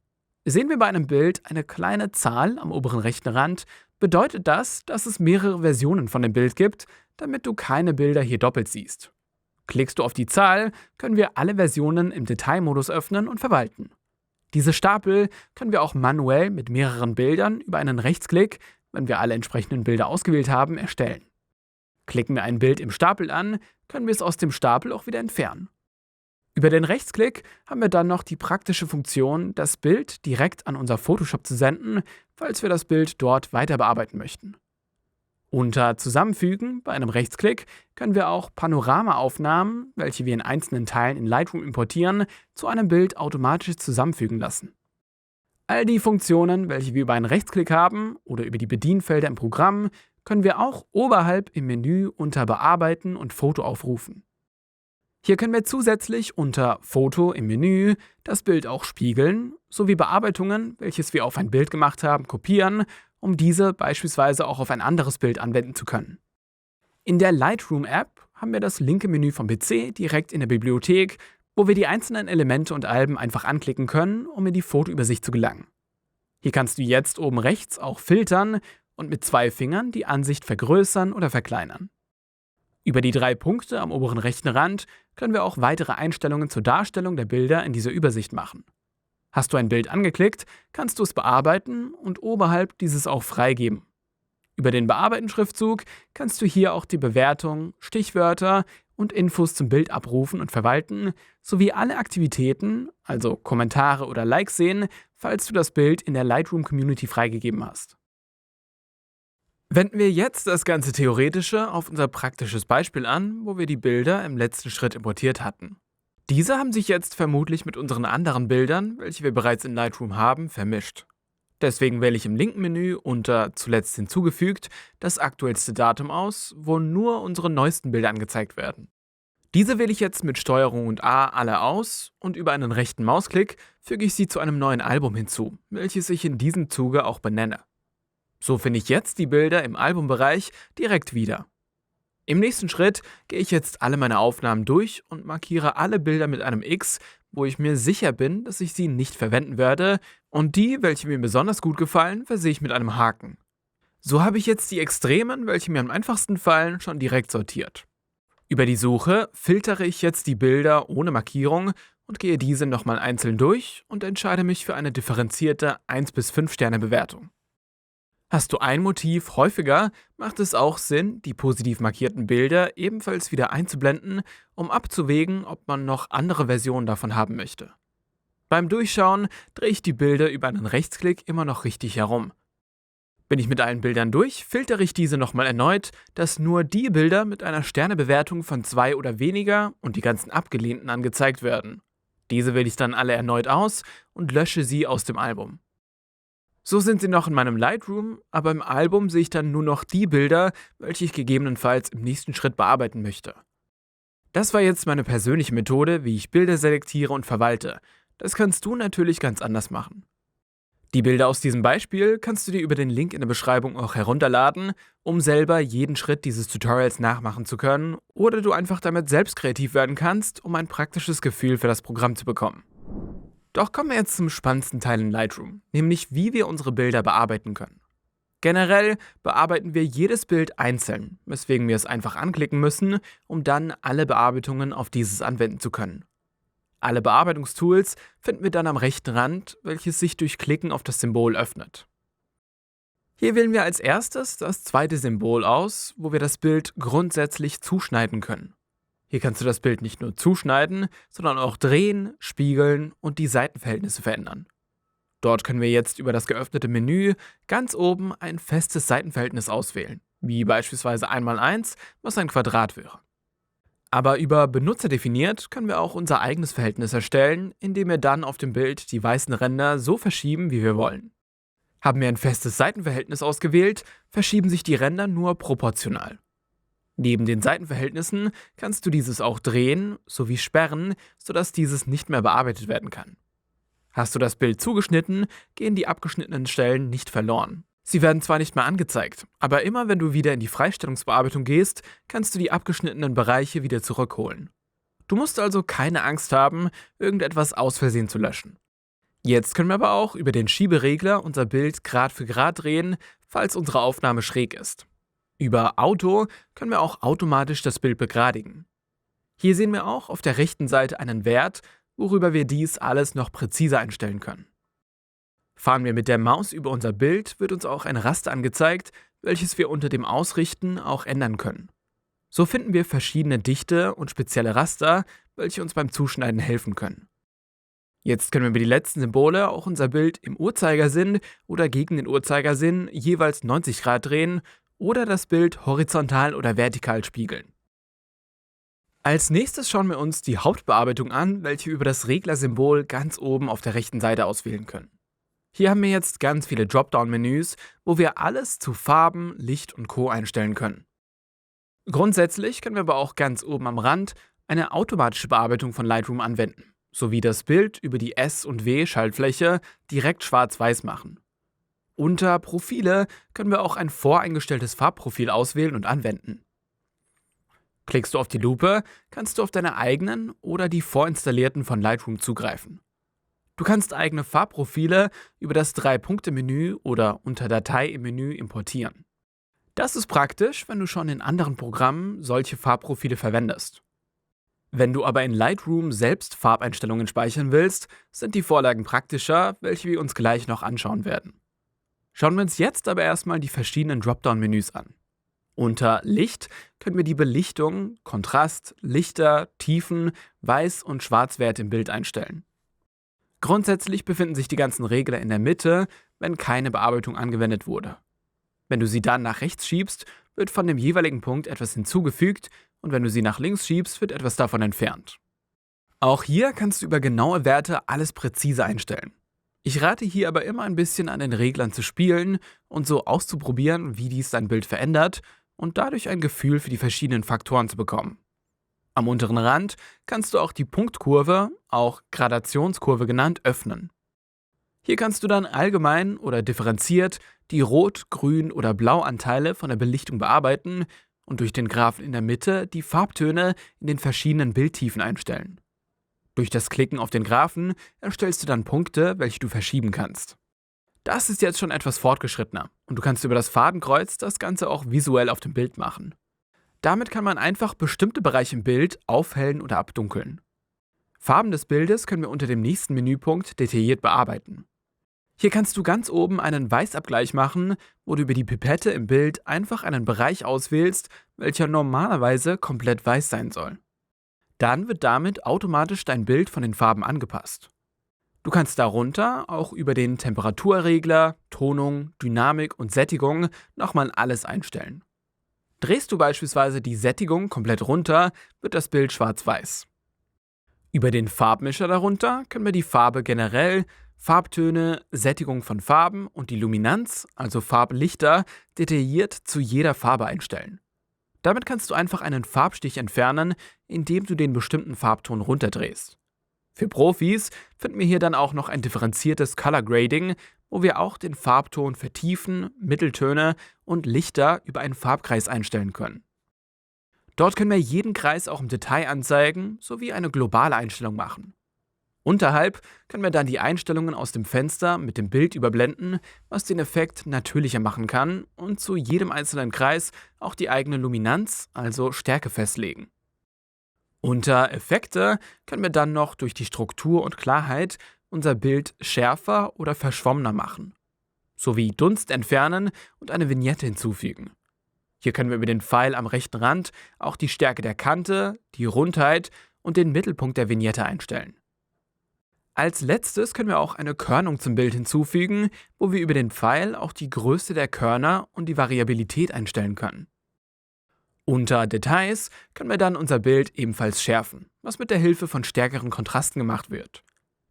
Sehen wir bei einem Bild eine kleine Zahl am oberen rechten Rand, bedeutet das, dass es mehrere Versionen von dem Bild gibt, damit du keine Bilder hier doppelt siehst. Klickst du auf die Zahl, können wir alle Versionen im Detailmodus öffnen und verwalten. Diese Stapel können wir auch manuell mit mehreren Bildern über einen Rechtsklick, wenn wir alle entsprechenden Bilder ausgewählt haben, erstellen. Klicken wir ein Bild im Stapel an, können wir es aus dem Stapel auch wieder entfernen. Über den Rechtsklick haben wir dann noch die praktische Funktion, das Bild direkt an unser Photoshop zu senden, falls wir das Bild dort weiter bearbeiten möchten. Unter Zusammenfügen bei einem Rechtsklick können wir auch Panoramaaufnahmen, welche wir in einzelnen Teilen in Lightroom importieren, zu einem Bild automatisch zusammenfügen lassen. All die Funktionen, welche wir über einen Rechtsklick haben oder über die Bedienfelder im Programm, können wir auch oberhalb im Menü unter Bearbeiten und Foto aufrufen. Hier können wir zusätzlich unter Foto im Menü das Bild auch spiegeln, sowie Bearbeitungen, welches wir auf ein Bild gemacht haben, kopieren, um diese beispielsweise auch auf ein anderes Bild anwenden zu können. In der Lightroom-App haben wir das linke Menü vom PC direkt in der Bibliothek, wo wir die einzelnen Elemente und Alben einfach anklicken können, um in die Fotoübersicht zu gelangen. Hier kannst du jetzt oben rechts auch filtern und mit 2 Fingern die Ansicht vergrößern oder verkleinern. Über die 3 Punkte am oberen rechten Rand können wir auch weitere Einstellungen zur Darstellung der Bilder in dieser Übersicht machen. Hast du ein Bild angeklickt, kannst du es bearbeiten und oberhalb dieses auch freigeben. Über den Bearbeiten-Schriftzug kannst du hier auch die Bewertung, Stichwörter und Infos zum Bild abrufen und verwalten, sowie alle Aktivitäten, also Kommentare oder Likes sehen, falls du das Bild in der Lightroom-Community freigegeben hast. Wenden wir jetzt das ganze Theoretische auf unser praktisches Beispiel an, wo wir die Bilder im letzten Schritt importiert hatten. Diese haben sich jetzt vermutlich mit unseren anderen Bildern, welche wir bereits in Lightroom haben, vermischt. Deswegen wähle ich im linken Menü unter Zuletzt hinzugefügt das aktuellste Datum aus, wo nur unsere neuesten Bilder angezeigt werden. Diese wähle ich jetzt mit STRG und A alle aus und über einen rechten Mausklick füge ich sie zu einem neuen Album hinzu, welches ich in diesem Zuge auch benenne. So finde ich jetzt die Bilder im Albumbereich direkt wieder. Im nächsten Schritt gehe ich jetzt alle meine Aufnahmen durch und markiere alle Bilder mit einem X, wo ich mir sicher bin, dass ich sie nicht verwenden werde, und die, welche mir besonders gut gefallen, versehe ich mit einem Haken. So habe ich jetzt die Extremen, welche mir am einfachsten fallen, schon direkt sortiert. Über die Suche filtere ich jetzt die Bilder ohne Markierung und gehe diese nochmal einzeln durch und entscheide mich für eine differenzierte 1 bis 5 Sterne Bewertung. Hast du ein Motiv häufiger, macht es auch Sinn, die positiv markierten Bilder ebenfalls wieder einzublenden, um abzuwägen, ob man noch andere Versionen davon haben möchte. Beim Durchschauen drehe ich die Bilder über einen Rechtsklick immer noch richtig herum. Bin ich mit allen Bildern durch, filtere ich diese nochmal erneut, dass nur die Bilder mit einer Sternebewertung von 2 oder weniger und die ganzen abgelehnten angezeigt werden. Diese wähle ich dann alle erneut aus und lösche sie aus dem Album. So sind sie noch in meinem Lightroom, aber im Album sehe ich dann nur noch die Bilder, welche ich gegebenenfalls im nächsten Schritt bearbeiten möchte. Das war jetzt meine persönliche Methode, wie ich Bilder selektiere und verwalte. Das kannst du natürlich ganz anders machen. Die Bilder aus diesem Beispiel kannst du dir über den Link in der Beschreibung auch herunterladen, um selber jeden Schritt dieses Tutorials nachmachen zu können, oder du einfach damit selbst kreativ werden kannst, um ein praktisches Gefühl für das Programm zu bekommen. Doch kommen wir jetzt zum spannendsten Teil in Lightroom, nämlich wie wir unsere Bilder bearbeiten können. Generell bearbeiten wir jedes Bild einzeln, weswegen wir es einfach anklicken müssen, um dann alle Bearbeitungen auf dieses anwenden zu können. Alle Bearbeitungstools finden wir dann am rechten Rand, welches sich durch Klicken auf das Symbol öffnet. Hier wählen wir als erstes das zweite Symbol aus, wo wir das Bild grundsätzlich zuschneiden können. Hier kannst du das Bild nicht nur zuschneiden, sondern auch drehen, spiegeln und die Seitenverhältnisse verändern. Dort können wir jetzt über das geöffnete Menü ganz oben ein festes Seitenverhältnis auswählen, wie beispielsweise 1x1, was ein Quadrat wäre. Aber über Benutzer definiert können wir auch unser eigenes Verhältnis erstellen, indem wir dann auf dem Bild die weißen Ränder so verschieben, wie wir wollen. Haben wir ein festes Seitenverhältnis ausgewählt, verschieben sich die Ränder nur proportional. Neben den Seitenverhältnissen kannst du dieses auch drehen sowie sperren, sodass dieses nicht mehr bearbeitet werden kann. Hast du das Bild zugeschnitten, gehen die abgeschnittenen Stellen nicht verloren. Sie werden zwar nicht mehr angezeigt, aber immer wenn du wieder in die Freistellungsbearbeitung gehst, kannst du die abgeschnittenen Bereiche wieder zurückholen. Du musst also keine Angst haben, irgendetwas aus Versehen zu löschen. Jetzt können wir aber auch über den Schieberegler unser Bild Grad für Grad drehen, falls unsere Aufnahme schräg ist. Über Auto können wir auch automatisch das Bild begradigen. Hier sehen wir auch auf der rechten Seite einen Wert, worüber wir dies alles noch präziser einstellen können. Fahren wir mit der Maus über unser Bild, wird uns auch ein Raster angezeigt, welches wir unter dem Ausrichten auch ändern können. So finden wir verschiedene dichte und spezielle Raster, welche uns beim Zuschneiden helfen können. Jetzt können wir mit den letzten Symbole auch unser Bild im Uhrzeigersinn oder gegen den Uhrzeigersinn jeweils 90 Grad drehen oder das Bild horizontal oder vertikal spiegeln. Als nächstes schauen wir uns die Hauptbearbeitung an, welche wir über das Reglersymbol ganz oben auf der rechten Seite auswählen können. Hier haben wir jetzt ganz viele Dropdown-Menüs, wo wir alles zu Farben, Licht und Co. einstellen können. Grundsätzlich können wir aber auch ganz oben am Rand eine automatische Bearbeitung von Lightroom anwenden, sowie das Bild über die S- und W-Schaltfläche direkt schwarz-weiß machen. Unter Profile können wir auch ein voreingestelltes Farbprofil auswählen und anwenden. Klickst du auf die Lupe, kannst du auf deine eigenen oder die vorinstallierten von Lightroom zugreifen. Du kannst eigene Farbprofile über das 3-Punkte-Menü oder unter Datei im Menü importieren. Das ist praktisch, wenn du schon in anderen Programmen solche Farbprofile verwendest. Wenn du aber in Lightroom selbst Farbeinstellungen speichern willst, sind die Vorlagen praktischer, welche wir uns gleich noch anschauen werden. Schauen wir uns jetzt aber erstmal die verschiedenen Dropdown-Menüs an. Unter Licht können wir die Belichtung, Kontrast, Lichter, Tiefen, Weiß- und Schwarzwerte im Bild einstellen. Grundsätzlich befinden sich die ganzen Regler in der Mitte, wenn keine Bearbeitung angewendet wurde. Wenn du sie dann nach rechts schiebst, wird von dem jeweiligen Punkt etwas hinzugefügt und wenn du sie nach links schiebst, wird etwas davon entfernt. Auch hier kannst du über genaue Werte alles präzise einstellen. Ich rate hier aber immer ein bisschen an den Reglern zu spielen und so auszuprobieren, wie dies dein Bild verändert und dadurch ein Gefühl für die verschiedenen Faktoren zu bekommen. Am unteren Rand kannst du auch die Punktkurve, auch Gradationskurve genannt, öffnen. Hier kannst du dann allgemein oder differenziert die Rot-, Grün- oder Blauanteile von der Belichtung bearbeiten und durch den Graphen in der Mitte die Farbtöne in den verschiedenen Bildtiefen einstellen. Durch das Klicken auf den Graphen erstellst du dann Punkte, welche du verschieben kannst. Das ist jetzt schon etwas fortgeschrittener und du kannst über das Fadenkreuz das Ganze auch visuell auf dem Bild machen. Damit kann man einfach bestimmte Bereiche im Bild aufhellen oder abdunkeln. Farben des Bildes können wir unter dem nächsten Menüpunkt detailliert bearbeiten. Hier kannst du ganz oben einen Weißabgleich machen, wo du über die Pipette im Bild einfach einen Bereich auswählst, welcher normalerweise komplett weiß sein soll. Dann wird damit automatisch dein Bild von den Farben angepasst. Du kannst darunter auch über den Temperaturregler, Tonung, Dynamik und Sättigung nochmal alles einstellen. Drehst du beispielsweise die Sättigung komplett runter, wird das Bild schwarz-weiß. Über den Farbmischer darunter können wir die Farbe generell, Farbtöne, Sättigung von Farben und die Luminanz, also Farblichter, detailliert zu jeder Farbe einstellen. Damit kannst du einfach einen Farbstich entfernen, indem du den bestimmten Farbton runterdrehst. Für Profis finden wir hier dann auch noch ein differenziertes Color Grading, wo wir auch den Farbton für Tiefen, Mitteltöne und Lichter über einen Farbkreis einstellen können. Dort können wir jeden Kreis auch im Detail anzeigen, sowie eine globale Einstellung machen. Unterhalb können wir dann die Einstellungen aus dem Fenster mit dem Bild überblenden, was den Effekt natürlicher machen kann und zu jedem einzelnen Kreis auch die eigene Luminanz, also Stärke festlegen. Unter Effekte können wir dann noch durch die Struktur und Klarheit unser Bild schärfer oder verschwommener machen, sowie Dunst entfernen und eine Vignette hinzufügen. Hier können wir über den Pfeil am rechten Rand auch die Stärke der Kante, die Rundheit und den Mittelpunkt der Vignette einstellen. Als letztes können wir auch eine Körnung zum Bild hinzufügen, wo wir über den Pfeil auch die Größe der Körner und die Variabilität einstellen können. Unter Details können wir dann unser Bild ebenfalls schärfen, was mit der Hilfe von stärkeren Kontrasten gemacht wird.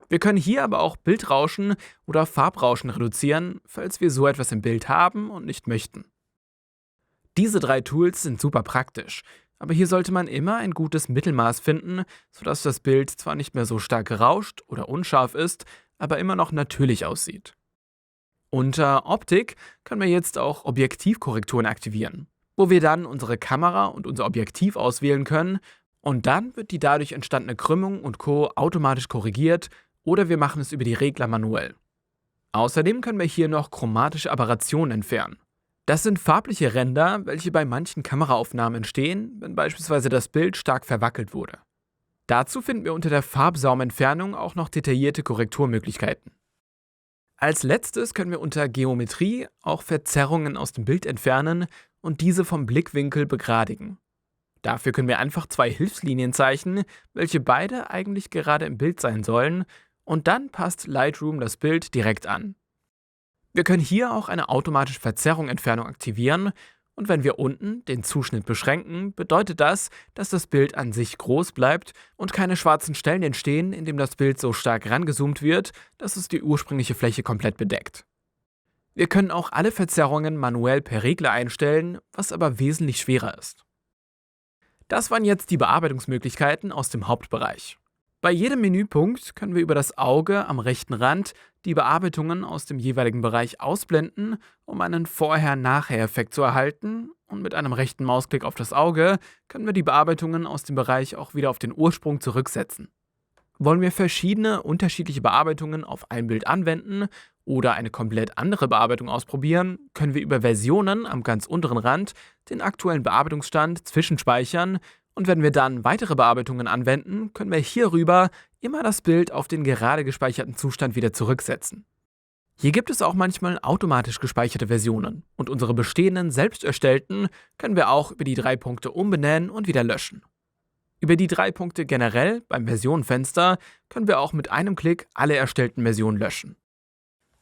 Wir können hier aber auch Bildrauschen oder Farbrauschen reduzieren, falls wir so etwas im Bild haben und nicht möchten. Diese 3 Tools sind super praktisch, aber hier sollte man immer ein gutes Mittelmaß finden, sodass das Bild zwar nicht mehr so stark gerauscht oder unscharf ist, aber immer noch natürlich aussieht. Unter Optik können wir jetzt auch Objektivkorrekturen aktivieren, wo wir dann unsere Kamera und unser Objektiv auswählen können und dann wird die dadurch entstandene Krümmung und Co. automatisch korrigiert oder wir machen es über die Regler manuell. Außerdem können wir hier noch chromatische Aberrationen entfernen. Das sind farbliche Ränder, welche bei manchen Kameraaufnahmen entstehen, wenn beispielsweise das Bild stark verwackelt wurde. Dazu finden wir unter der Farbsaumentfernung auch noch detaillierte Korrekturmöglichkeiten. Als letztes können wir unter Geometrie auch Verzerrungen aus dem Bild entfernen und diese vom Blickwinkel begradigen. Dafür können wir einfach 2 Hilfslinien zeichnen, welche beide eigentlich gerade im Bild sein sollen, und dann passt Lightroom das Bild direkt an. Wir können hier auch eine automatische Verzerrung-Entfernung aktivieren und wenn wir unten den Zuschnitt beschränken, bedeutet das, dass das Bild an sich groß bleibt und keine schwarzen Stellen entstehen, indem das Bild so stark rangezoomt wird, dass es die ursprüngliche Fläche komplett bedeckt. Wir können auch alle Verzerrungen manuell per Regler einstellen, was aber wesentlich schwerer ist. Das waren jetzt die Bearbeitungsmöglichkeiten aus dem Hauptbereich. Bei jedem Menüpunkt können wir über das Auge am rechten Rand die Bearbeitungen aus dem jeweiligen Bereich ausblenden, um einen Vorher-Nachher-Effekt zu erhalten, und mit einem rechten Mausklick auf das Auge können wir die Bearbeitungen aus dem Bereich auch wieder auf den Ursprung zurücksetzen. Wollen wir verschiedene unterschiedliche Bearbeitungen auf ein Bild anwenden oder eine komplett andere Bearbeitung ausprobieren, können wir über Versionen am ganz unteren Rand den aktuellen Bearbeitungsstand zwischenspeichern und wenn wir dann weitere Bearbeitungen anwenden, können wir hierüber immer das Bild auf den gerade gespeicherten Zustand wieder zurücksetzen. Hier gibt es auch manchmal automatisch gespeicherte Versionen und unsere bestehenden selbst erstellten können wir auch über die 3 Punkte umbenennen und wieder löschen. Über die 3 Punkte generell beim Versionenfenster können wir auch mit einem Klick alle erstellten Versionen löschen.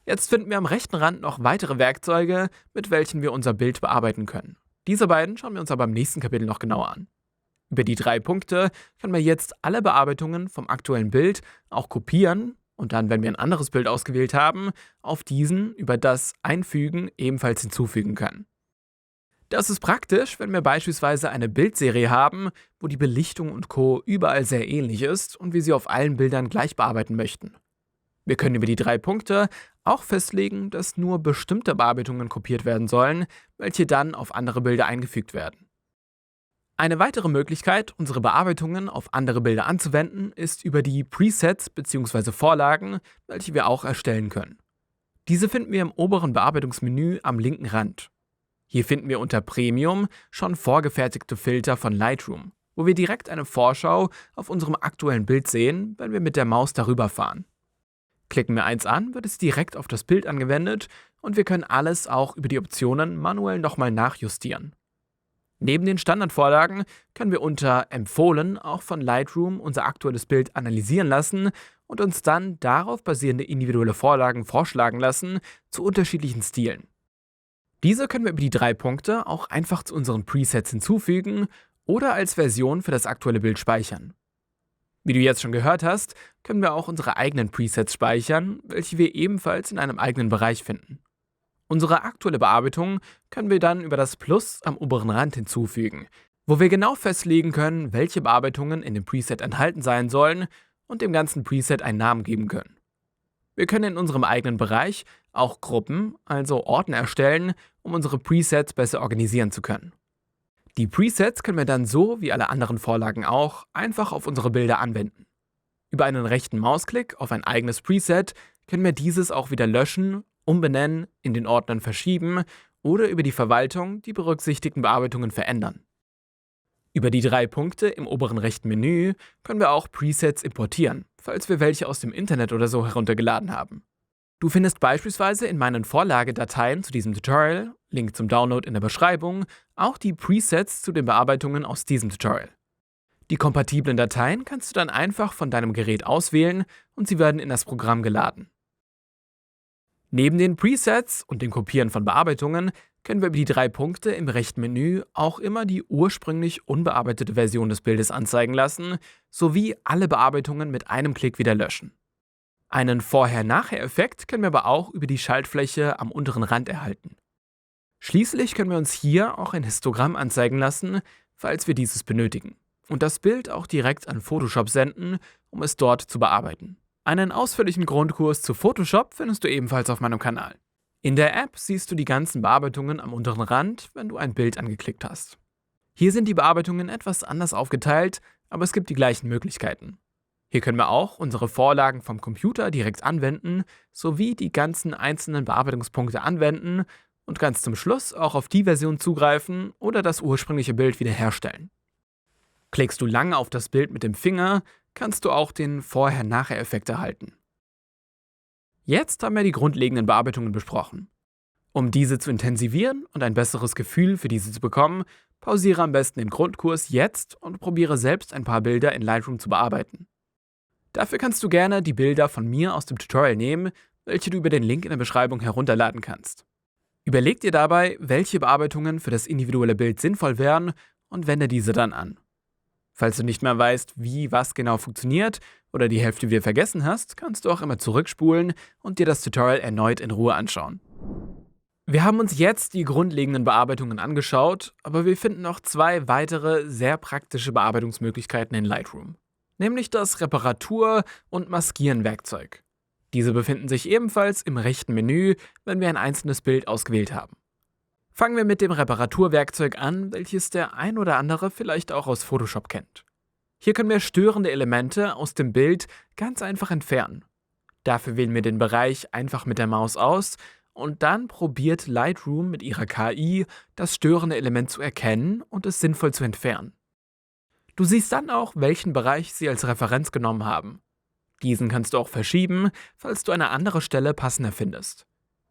Jetzt finden wir am rechten Rand noch weitere Werkzeuge, mit welchen wir unser Bild bearbeiten können. Diese beiden schauen wir uns aber im nächsten Kapitel noch genauer an. Über die 3 Punkte können wir jetzt alle Bearbeitungen vom aktuellen Bild auch kopieren und dann, wenn wir ein anderes Bild ausgewählt haben, auf diesen über das Einfügen ebenfalls hinzufügen können. Das ist praktisch, wenn wir beispielsweise eine Bildserie haben, wo die Belichtung und Co. überall sehr ähnlich ist und wir sie auf allen Bildern gleich bearbeiten möchten. Wir können über die 3 Punkte auch festlegen, dass nur bestimmte Bearbeitungen kopiert werden sollen, welche dann auf andere Bilder eingefügt werden. Eine weitere Möglichkeit, unsere Bearbeitungen auf andere Bilder anzuwenden, ist über die Presets bzw. Vorlagen, welche wir auch erstellen können. Diese finden wir im oberen Bearbeitungsmenü am linken Rand. Hier finden wir unter Premium schon vorgefertigte Filter von Lightroom, wo wir direkt eine Vorschau auf unserem aktuellen Bild sehen, wenn wir mit der Maus darüber fahren. Klicken wir eins an, wird es direkt auf das Bild angewendet und wir können alles auch über die Optionen manuell nochmal nachjustieren. Neben den Standardvorlagen können wir unter Empfohlen auch von Lightroom unser aktuelles Bild analysieren lassen und uns dann darauf basierende individuelle Vorlagen vorschlagen lassen zu unterschiedlichen Stilen. Diese können wir über die 3 Punkte auch einfach zu unseren Presets hinzufügen oder als Version für das aktuelle Bild speichern. Wie du jetzt schon gehört hast, können wir auch unsere eigenen Presets speichern, welche wir ebenfalls in einem eigenen Bereich finden. Unsere aktuelle Bearbeitung können wir dann über das Plus am oberen Rand hinzufügen, wo wir genau festlegen können, welche Bearbeitungen in dem Preset enthalten sein sollen und dem ganzen Preset einen Namen geben können. Wir können in unserem eigenen Bereich auch Gruppen, also Ordner erstellen, um unsere Presets besser organisieren zu können. Die Presets können wir dann so, wie alle anderen Vorlagen auch, einfach auf unsere Bilder anwenden. Über einen rechten Mausklick auf ein eigenes Preset können wir dieses auch wieder löschen, umbenennen, in den Ordnern verschieben oder über die Verwaltung die berücksichtigten Bearbeitungen verändern. Über die 3 Punkte im oberen rechten Menü können wir auch Presets importieren, falls wir welche aus dem Internet oder so heruntergeladen haben. Du findest beispielsweise in meinen Vorlagedateien zu diesem Tutorial, Link zum Download in der Beschreibung, auch die Presets zu den Bearbeitungen aus diesem Tutorial. Die kompatiblen Dateien kannst du dann einfach von deinem Gerät auswählen und sie werden in das Programm geladen. Neben den Presets und dem Kopieren von Bearbeitungen können wir über die 3 Punkte im rechten Menü auch immer die ursprünglich unbearbeitete Version des Bildes anzeigen lassen, sowie alle Bearbeitungen mit einem Klick wieder löschen. Einen Vorher-Nachher-Effekt können wir aber auch über die Schaltfläche am unteren Rand erhalten. Schließlich können wir uns hier auch ein Histogramm anzeigen lassen, falls wir dieses benötigen. Und das Bild auch direkt an Photoshop senden, um es dort zu bearbeiten. Einen ausführlichen Grundkurs zu Photoshop findest du ebenfalls auf meinem Kanal. In der App siehst du die ganzen Bearbeitungen am unteren Rand, wenn du ein Bild angeklickt hast. Hier sind die Bearbeitungen etwas anders aufgeteilt, aber es gibt die gleichen Möglichkeiten. Hier können wir auch unsere Vorlagen vom Computer direkt anwenden, sowie die ganzen einzelnen Bearbeitungspunkte anwenden und ganz zum Schluss auch auf die Version zugreifen oder das ursprüngliche Bild wiederherstellen. Klickst du lange auf das Bild mit dem Finger, kannst du auch den Vorher-Nachher-Effekt erhalten. Jetzt haben wir die grundlegenden Bearbeitungen besprochen. Um diese zu intensivieren und ein besseres Gefühl für diese zu bekommen, pausiere am besten den Grundkurs jetzt und probiere selbst ein paar Bilder in Lightroom zu bearbeiten. Dafür kannst du gerne die Bilder von mir aus dem Tutorial nehmen, welche du über den Link in der Beschreibung herunterladen kannst. Überleg dir dabei, welche Bearbeitungen für das individuelle Bild sinnvoll wären und wende diese dann an. Falls du nicht mehr weißt, wie was genau funktioniert oder die Hälfte wieder vergessen hast, kannst du auch immer zurückspulen und dir das Tutorial erneut in Ruhe anschauen. Wir haben uns jetzt die grundlegenden Bearbeitungen angeschaut, aber wir finden noch 2 weitere sehr praktische Bearbeitungsmöglichkeiten in Lightroom, nämlich das Reparatur- und Maskieren-Werkzeug. Diese befinden sich ebenfalls im rechten Menü, wenn wir ein einzelnes Bild ausgewählt haben. Fangen wir mit dem Reparaturwerkzeug an, welches der ein oder andere vielleicht auch aus Photoshop kennt. Hier können wir störende Elemente aus dem Bild ganz einfach entfernen. Dafür wählen wir den Bereich einfach mit der Maus aus und dann probiert Lightroom mit ihrer KI, das störende Element zu erkennen und es sinnvoll zu entfernen. Du siehst dann auch, welchen Bereich sie als Referenz genommen haben. Diesen kannst du auch verschieben, falls du eine andere Stelle passender findest.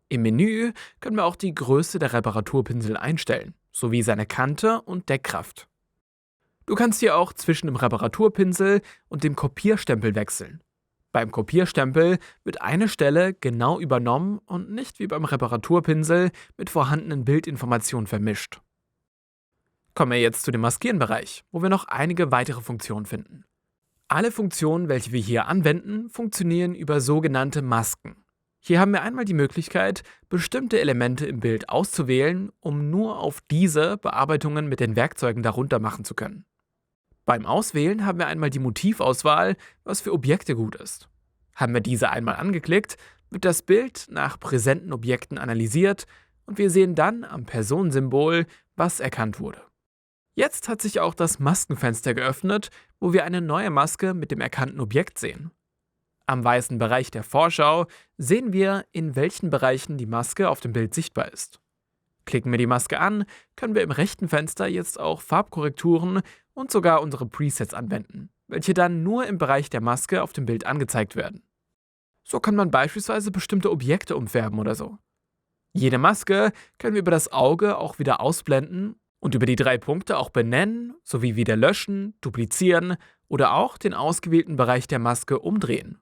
Im Menü können wir auch die Größe der Reparaturpinsel einstellen, sowie seine Kante und Deckkraft. Du kannst hier auch zwischen dem Reparaturpinsel und dem Kopierstempel wechseln. Beim Kopierstempel wird eine Stelle genau übernommen und nicht wie beim Reparaturpinsel mit vorhandenen Bildinformationen vermischt. Kommen wir jetzt zu dem Maskieren-Bereich, wo wir noch einige weitere Funktionen finden. Alle Funktionen, welche wir hier anwenden, funktionieren über sogenannte Masken. Hier haben wir einmal die Möglichkeit, bestimmte Elemente im Bild auszuwählen, um nur auf diese Bearbeitungen mit den Werkzeugen darunter machen zu können. Beim Auswählen haben wir einmal die Motivauswahl, was für Objekte gut ist. Haben wir diese einmal angeklickt, wird das Bild nach präsenten Objekten analysiert und wir sehen dann am Personensymbol, was erkannt wurde. Jetzt hat sich auch das Maskenfenster geöffnet, wo wir eine neue Maske mit dem erkannten Objekt sehen. Am weißen Bereich der Vorschau sehen wir, in welchen Bereichen die Maske auf dem Bild sichtbar ist. Klicken wir die Maske an, können wir im rechten Fenster jetzt auch Farbkorrekturen und sogar unsere Presets anwenden, welche dann nur im Bereich der Maske auf dem Bild angezeigt werden. So kann man beispielsweise bestimmte Objekte umfärben oder so. Jede Maske können wir über das Auge auch wieder ausblenden und über die 3 Punkte auch benennen, sowie wieder löschen, duplizieren oder auch den ausgewählten Bereich der Maske umdrehen.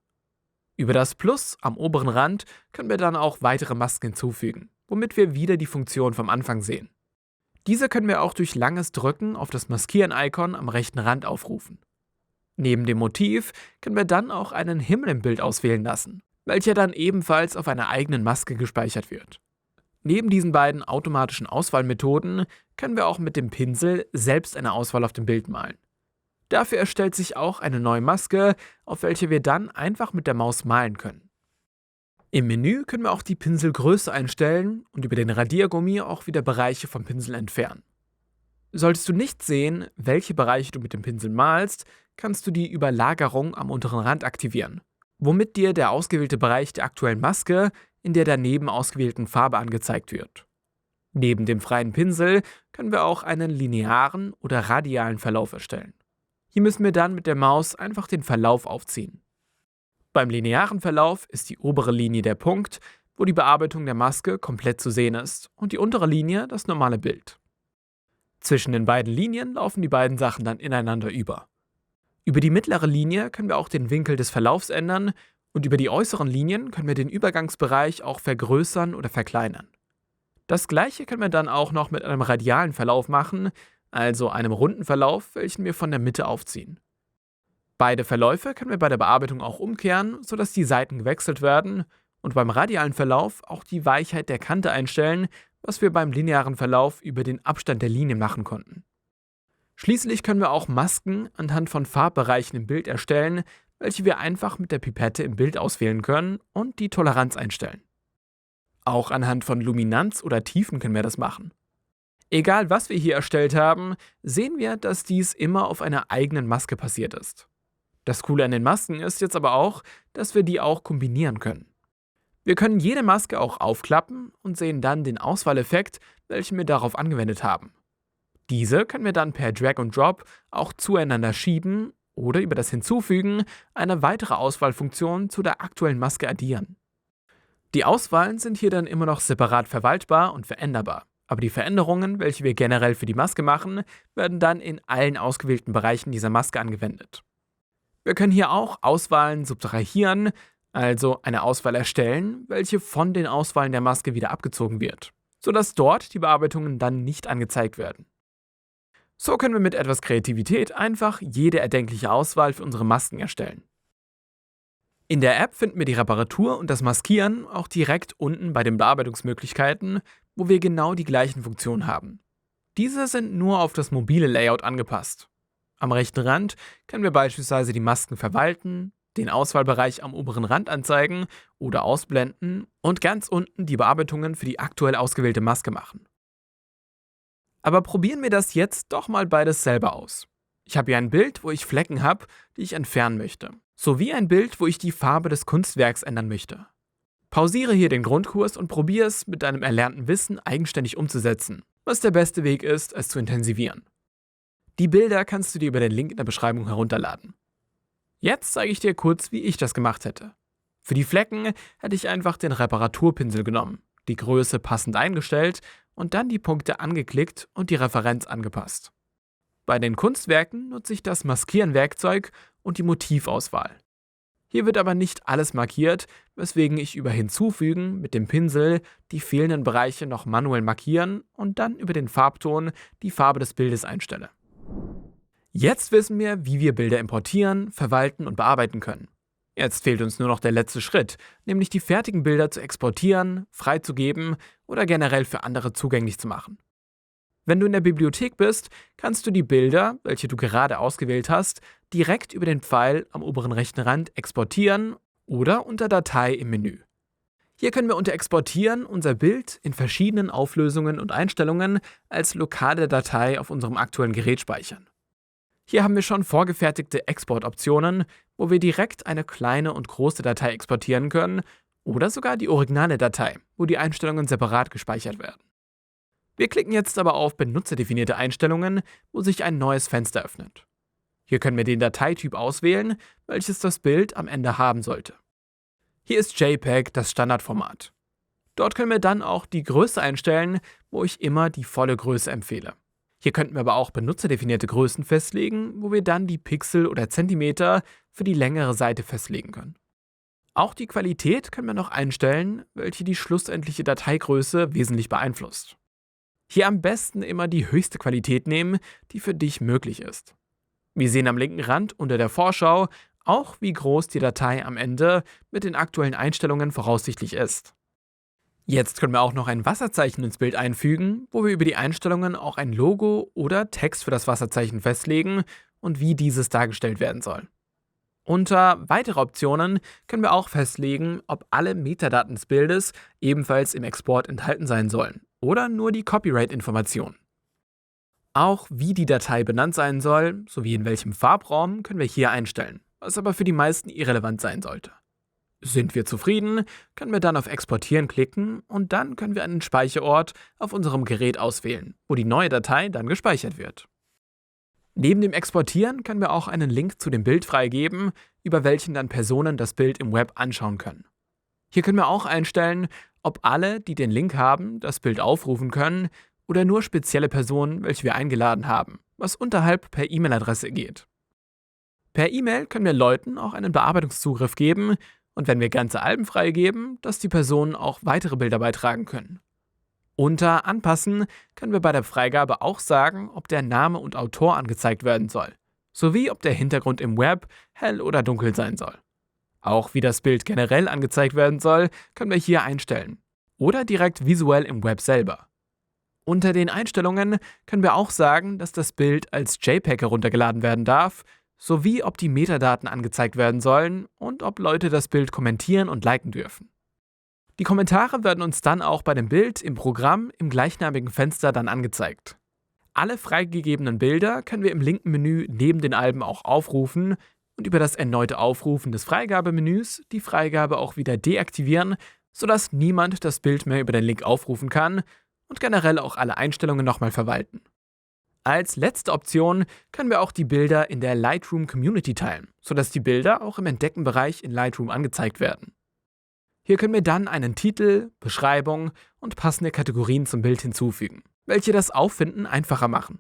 Über das Plus am oberen Rand können wir dann auch weitere Masken hinzufügen, womit wir wieder die Funktion vom Anfang sehen. Diese können wir auch durch langes Drücken auf das Maskieren-Icon am rechten Rand aufrufen. Neben dem Motiv können wir dann auch einen Himmel im Bild auswählen lassen, welcher dann ebenfalls auf einer eigenen Maske gespeichert wird. Neben diesen beiden automatischen Auswahlmethoden können wir auch mit dem Pinsel selbst eine Auswahl auf dem Bild malen. Dafür erstellt sich auch eine neue Maske, auf welche wir dann einfach mit der Maus malen können. Im Menü können wir auch die Pinselgröße einstellen und über den Radiergummi auch wieder Bereiche vom Pinsel entfernen. Solltest du nicht sehen, welche Bereiche du mit dem Pinsel malst, kannst du die Überlagerung am unteren Rand aktivieren, womit dir der ausgewählte Bereich der aktuellen Maske in der daneben ausgewählten Farbe angezeigt wird. Neben dem freien Pinsel können wir auch einen linearen oder radialen Verlauf erstellen. Hier müssen wir dann mit der Maus einfach den Verlauf aufziehen. Beim linearen Verlauf ist die obere Linie der Punkt, wo die Bearbeitung der Maske komplett zu sehen ist, und die untere Linie das normale Bild. Zwischen den beiden Linien laufen die beiden Sachen dann ineinander über. Über die mittlere Linie können wir auch den Winkel des Verlaufs ändern und über die äußeren Linien können wir den Übergangsbereich auch vergrößern oder verkleinern. Das gleiche können wir dann auch noch mit einem radialen Verlauf machen, also einem runden Verlauf, welchen wir von der Mitte aufziehen. Beide Verläufe können wir bei der Bearbeitung auch umkehren, sodass die Seiten gewechselt werden und beim radialen Verlauf auch die Weichheit der Kante einstellen, was wir beim linearen Verlauf über den Abstand der Linien machen konnten. Schließlich können wir auch Masken anhand von Farbbereichen im Bild erstellen, welche wir einfach mit der Pipette im Bild auswählen können und die Toleranz einstellen. Auch anhand von Luminanz oder Tiefen können wir das machen. Egal was wir hier erstellt haben, sehen wir, dass dies immer auf einer eigenen Maske passiert ist. Das Coole an den Masken ist jetzt aber auch, dass wir die auch kombinieren können. Wir können jede Maske auch aufklappen und sehen dann den Auswahleffekt, welchen wir darauf angewendet haben. Diese können wir dann per Drag und Drop auch zueinander schieben oder über das Hinzufügen eine weitere Auswahlfunktion zu der aktuellen Maske addieren. Die Auswahlen sind hier dann immer noch separat verwaltbar und veränderbar, aber die Veränderungen, welche wir generell für die Maske machen, werden dann in allen ausgewählten Bereichen dieser Maske angewendet. Wir können hier auch Auswahlen subtrahieren, also eine Auswahl erstellen, welche von den Auswahlen der Maske wieder abgezogen wird, sodass dort die Bearbeitungen dann nicht angezeigt werden. So können wir mit etwas Kreativität einfach jede erdenkliche Auswahl für unsere Masken erstellen. In der App finden wir die Reparatur und das Maskieren auch direkt unten bei den Bearbeitungsmöglichkeiten, wo wir genau die gleichen Funktionen haben. Diese sind nur auf das mobile Layout angepasst. Am rechten Rand können wir beispielsweise die Masken verwalten, den Auswahlbereich am oberen Rand anzeigen oder ausblenden und ganz unten die Bearbeitungen für die aktuell ausgewählte Maske machen. Aber probieren wir das jetzt doch mal beides selber aus. Ich habe hier ein Bild, wo ich Flecken habe, die ich entfernen möchte, sowie ein Bild, wo ich die Farbe des Kunstwerks ändern möchte. Pausiere hier den Grundkurs und probiere es mit deinem erlernten Wissen eigenständig umzusetzen, was der beste Weg ist, es zu intensivieren. Die Bilder kannst du dir über den Link in der Beschreibung herunterladen. Jetzt zeige ich dir kurz, wie ich das gemacht hätte. Für die Flecken hätte ich einfach den Reparaturpinsel genommen, die Größe passend eingestellt und dann die Punkte angeklickt und die Referenz angepasst. Bei den Kunstwerken nutze ich das Maskieren-Werkzeug und die Motivauswahl. Hier wird aber nicht alles markiert, weswegen ich über Hinzufügen mit dem Pinsel die fehlenden Bereiche noch manuell markieren und dann über den Farbton die Farbe des Bildes einstelle. Jetzt wissen wir, wie wir Bilder importieren, verwalten und bearbeiten können. Jetzt fehlt uns nur noch der letzte Schritt, nämlich die fertigen Bilder zu exportieren, freizugeben oder generell für andere zugänglich zu machen. Wenn du in der Bibliothek bist, kannst du die Bilder, welche du gerade ausgewählt hast, direkt über den Pfeil am oberen rechten Rand exportieren oder unter Datei im Menü. Hier können wir unter Exportieren unser Bild in verschiedenen Auflösungen und Einstellungen als lokale Datei auf unserem aktuellen Gerät speichern. Hier haben wir schon vorgefertigte Exportoptionen, wo wir direkt eine kleine und große Datei exportieren können oder sogar die originale Datei, wo die Einstellungen separat gespeichert werden. Wir klicken jetzt aber auf Benutzerdefinierte Einstellungen, wo sich ein neues Fenster öffnet. Hier können wir den Dateityp auswählen, welches das Bild am Ende haben sollte. Hier ist JPEG das Standardformat. Dort können wir dann auch die Größe einstellen, wo ich immer die volle Größe empfehle. Hier könnten wir aber auch benutzerdefinierte Größen festlegen, wo wir dann die Pixel oder Zentimeter für die längere Seite festlegen können. Auch die Qualität können wir noch einstellen, welche die schlussendliche Dateigröße wesentlich beeinflusst. Hier am besten immer die höchste Qualität nehmen, die für dich möglich ist. Wir sehen am linken Rand unter der Vorschau auch, wie groß die Datei am Ende mit den aktuellen Einstellungen voraussichtlich ist. Jetzt können wir auch noch ein Wasserzeichen ins Bild einfügen, wo wir über die Einstellungen auch ein Logo oder Text für das Wasserzeichen festlegen und wie dieses dargestellt werden soll. Unter Weitere Optionen können wir auch festlegen, ob alle Metadaten des Bildes ebenfalls im Export enthalten sein sollen oder nur die Copyright-Informationen. Auch wie die Datei benannt sein soll, sowie in welchem Farbraum, können wir hier einstellen, was aber für die meisten irrelevant sein sollte. Sind wir zufrieden, können wir dann auf Exportieren klicken und dann können wir einen Speicherort auf unserem Gerät auswählen, wo die neue Datei dann gespeichert wird. Neben dem Exportieren können wir auch einen Link zu dem Bild freigeben, über welchen dann Personen das Bild im Web anschauen können. Hier können wir auch einstellen, ob alle, die den Link haben, das Bild aufrufen können oder nur spezielle Personen, welche wir eingeladen haben, was unterhalb per E-Mail-Adresse geht. Per E-Mail können wir Leuten auch einen Bearbeitungszugriff geben und wenn wir ganze Alben freigeben, dass die Personen auch weitere Bilder beitragen können. Unter Anpassen können wir bei der Freigabe auch sagen, ob der Name und Autor angezeigt werden soll, sowie ob der Hintergrund im Web hell oder dunkel sein soll. Auch wie das Bild generell angezeigt werden soll, können wir hier einstellen oder direkt visuell im Web selber. Unter den Einstellungen können wir auch sagen, dass das Bild als JPEG heruntergeladen werden darf, sowie ob die Metadaten angezeigt werden sollen und ob Leute das Bild kommentieren und liken dürfen. Die Kommentare werden uns dann auch bei dem Bild im Programm im gleichnamigen Fenster dann angezeigt. Alle freigegebenen Bilder können wir im linken Menü neben den Alben auch aufrufen und über das erneute Aufrufen des Freigabemenüs die Freigabe auch wieder deaktivieren, sodass niemand das Bild mehr über den Link aufrufen kann und generell auch alle Einstellungen nochmal verwalten. Als letzte Option können wir auch die Bilder in der Lightroom Community teilen, sodass die Bilder auch im Entdecken-Bereich in Lightroom angezeigt werden. Hier können wir dann einen Titel, Beschreibung und passende Kategorien zum Bild hinzufügen, welche das Auffinden einfacher machen.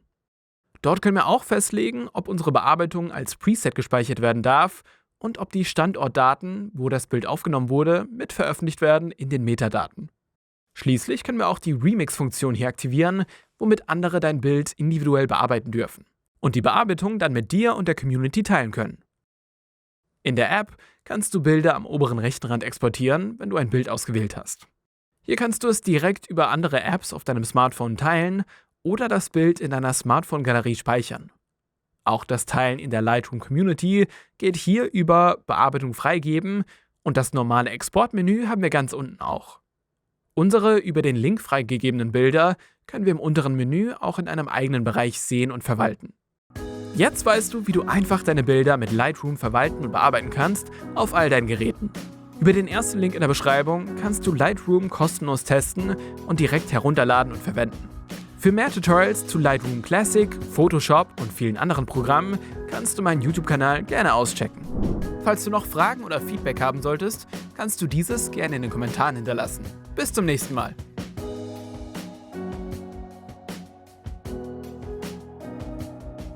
Dort können wir auch festlegen, ob unsere Bearbeitung als Preset gespeichert werden darf und ob die Standortdaten, wo das Bild aufgenommen wurde, mit veröffentlicht werden in den Metadaten. Schließlich können wir auch die Remix-Funktion hier aktivieren, womit andere dein Bild individuell bearbeiten dürfen und die Bearbeitung dann mit dir und der Community teilen können. In der App kannst du Bilder am oberen rechten Rand exportieren, wenn du ein Bild ausgewählt hast. Hier kannst du es direkt über andere Apps auf deinem Smartphone teilen oder das Bild in deiner Smartphone-Galerie speichern. Auch das Teilen in der Lightroom Community geht hier über Bearbeitung freigeben und das normale Exportmenü haben wir ganz unten auch. Unsere über den Link freigegebenen Bilder können wir im unteren Menü auch in einem eigenen Bereich sehen und verwalten. Jetzt weißt du, wie du einfach deine Bilder mit Lightroom verwalten und bearbeiten kannst auf all deinen Geräten. Über den ersten Link in der Beschreibung kannst du Lightroom kostenlos testen und direkt herunterladen und verwenden. Für mehr Tutorials zu Lightroom Classic, Photoshop und vielen anderen Programmen kannst du meinen YouTube-Kanal gerne auschecken. Falls du noch Fragen oder Feedback haben solltest, kannst du dieses gerne in den Kommentaren hinterlassen. Bis zum nächsten Mal.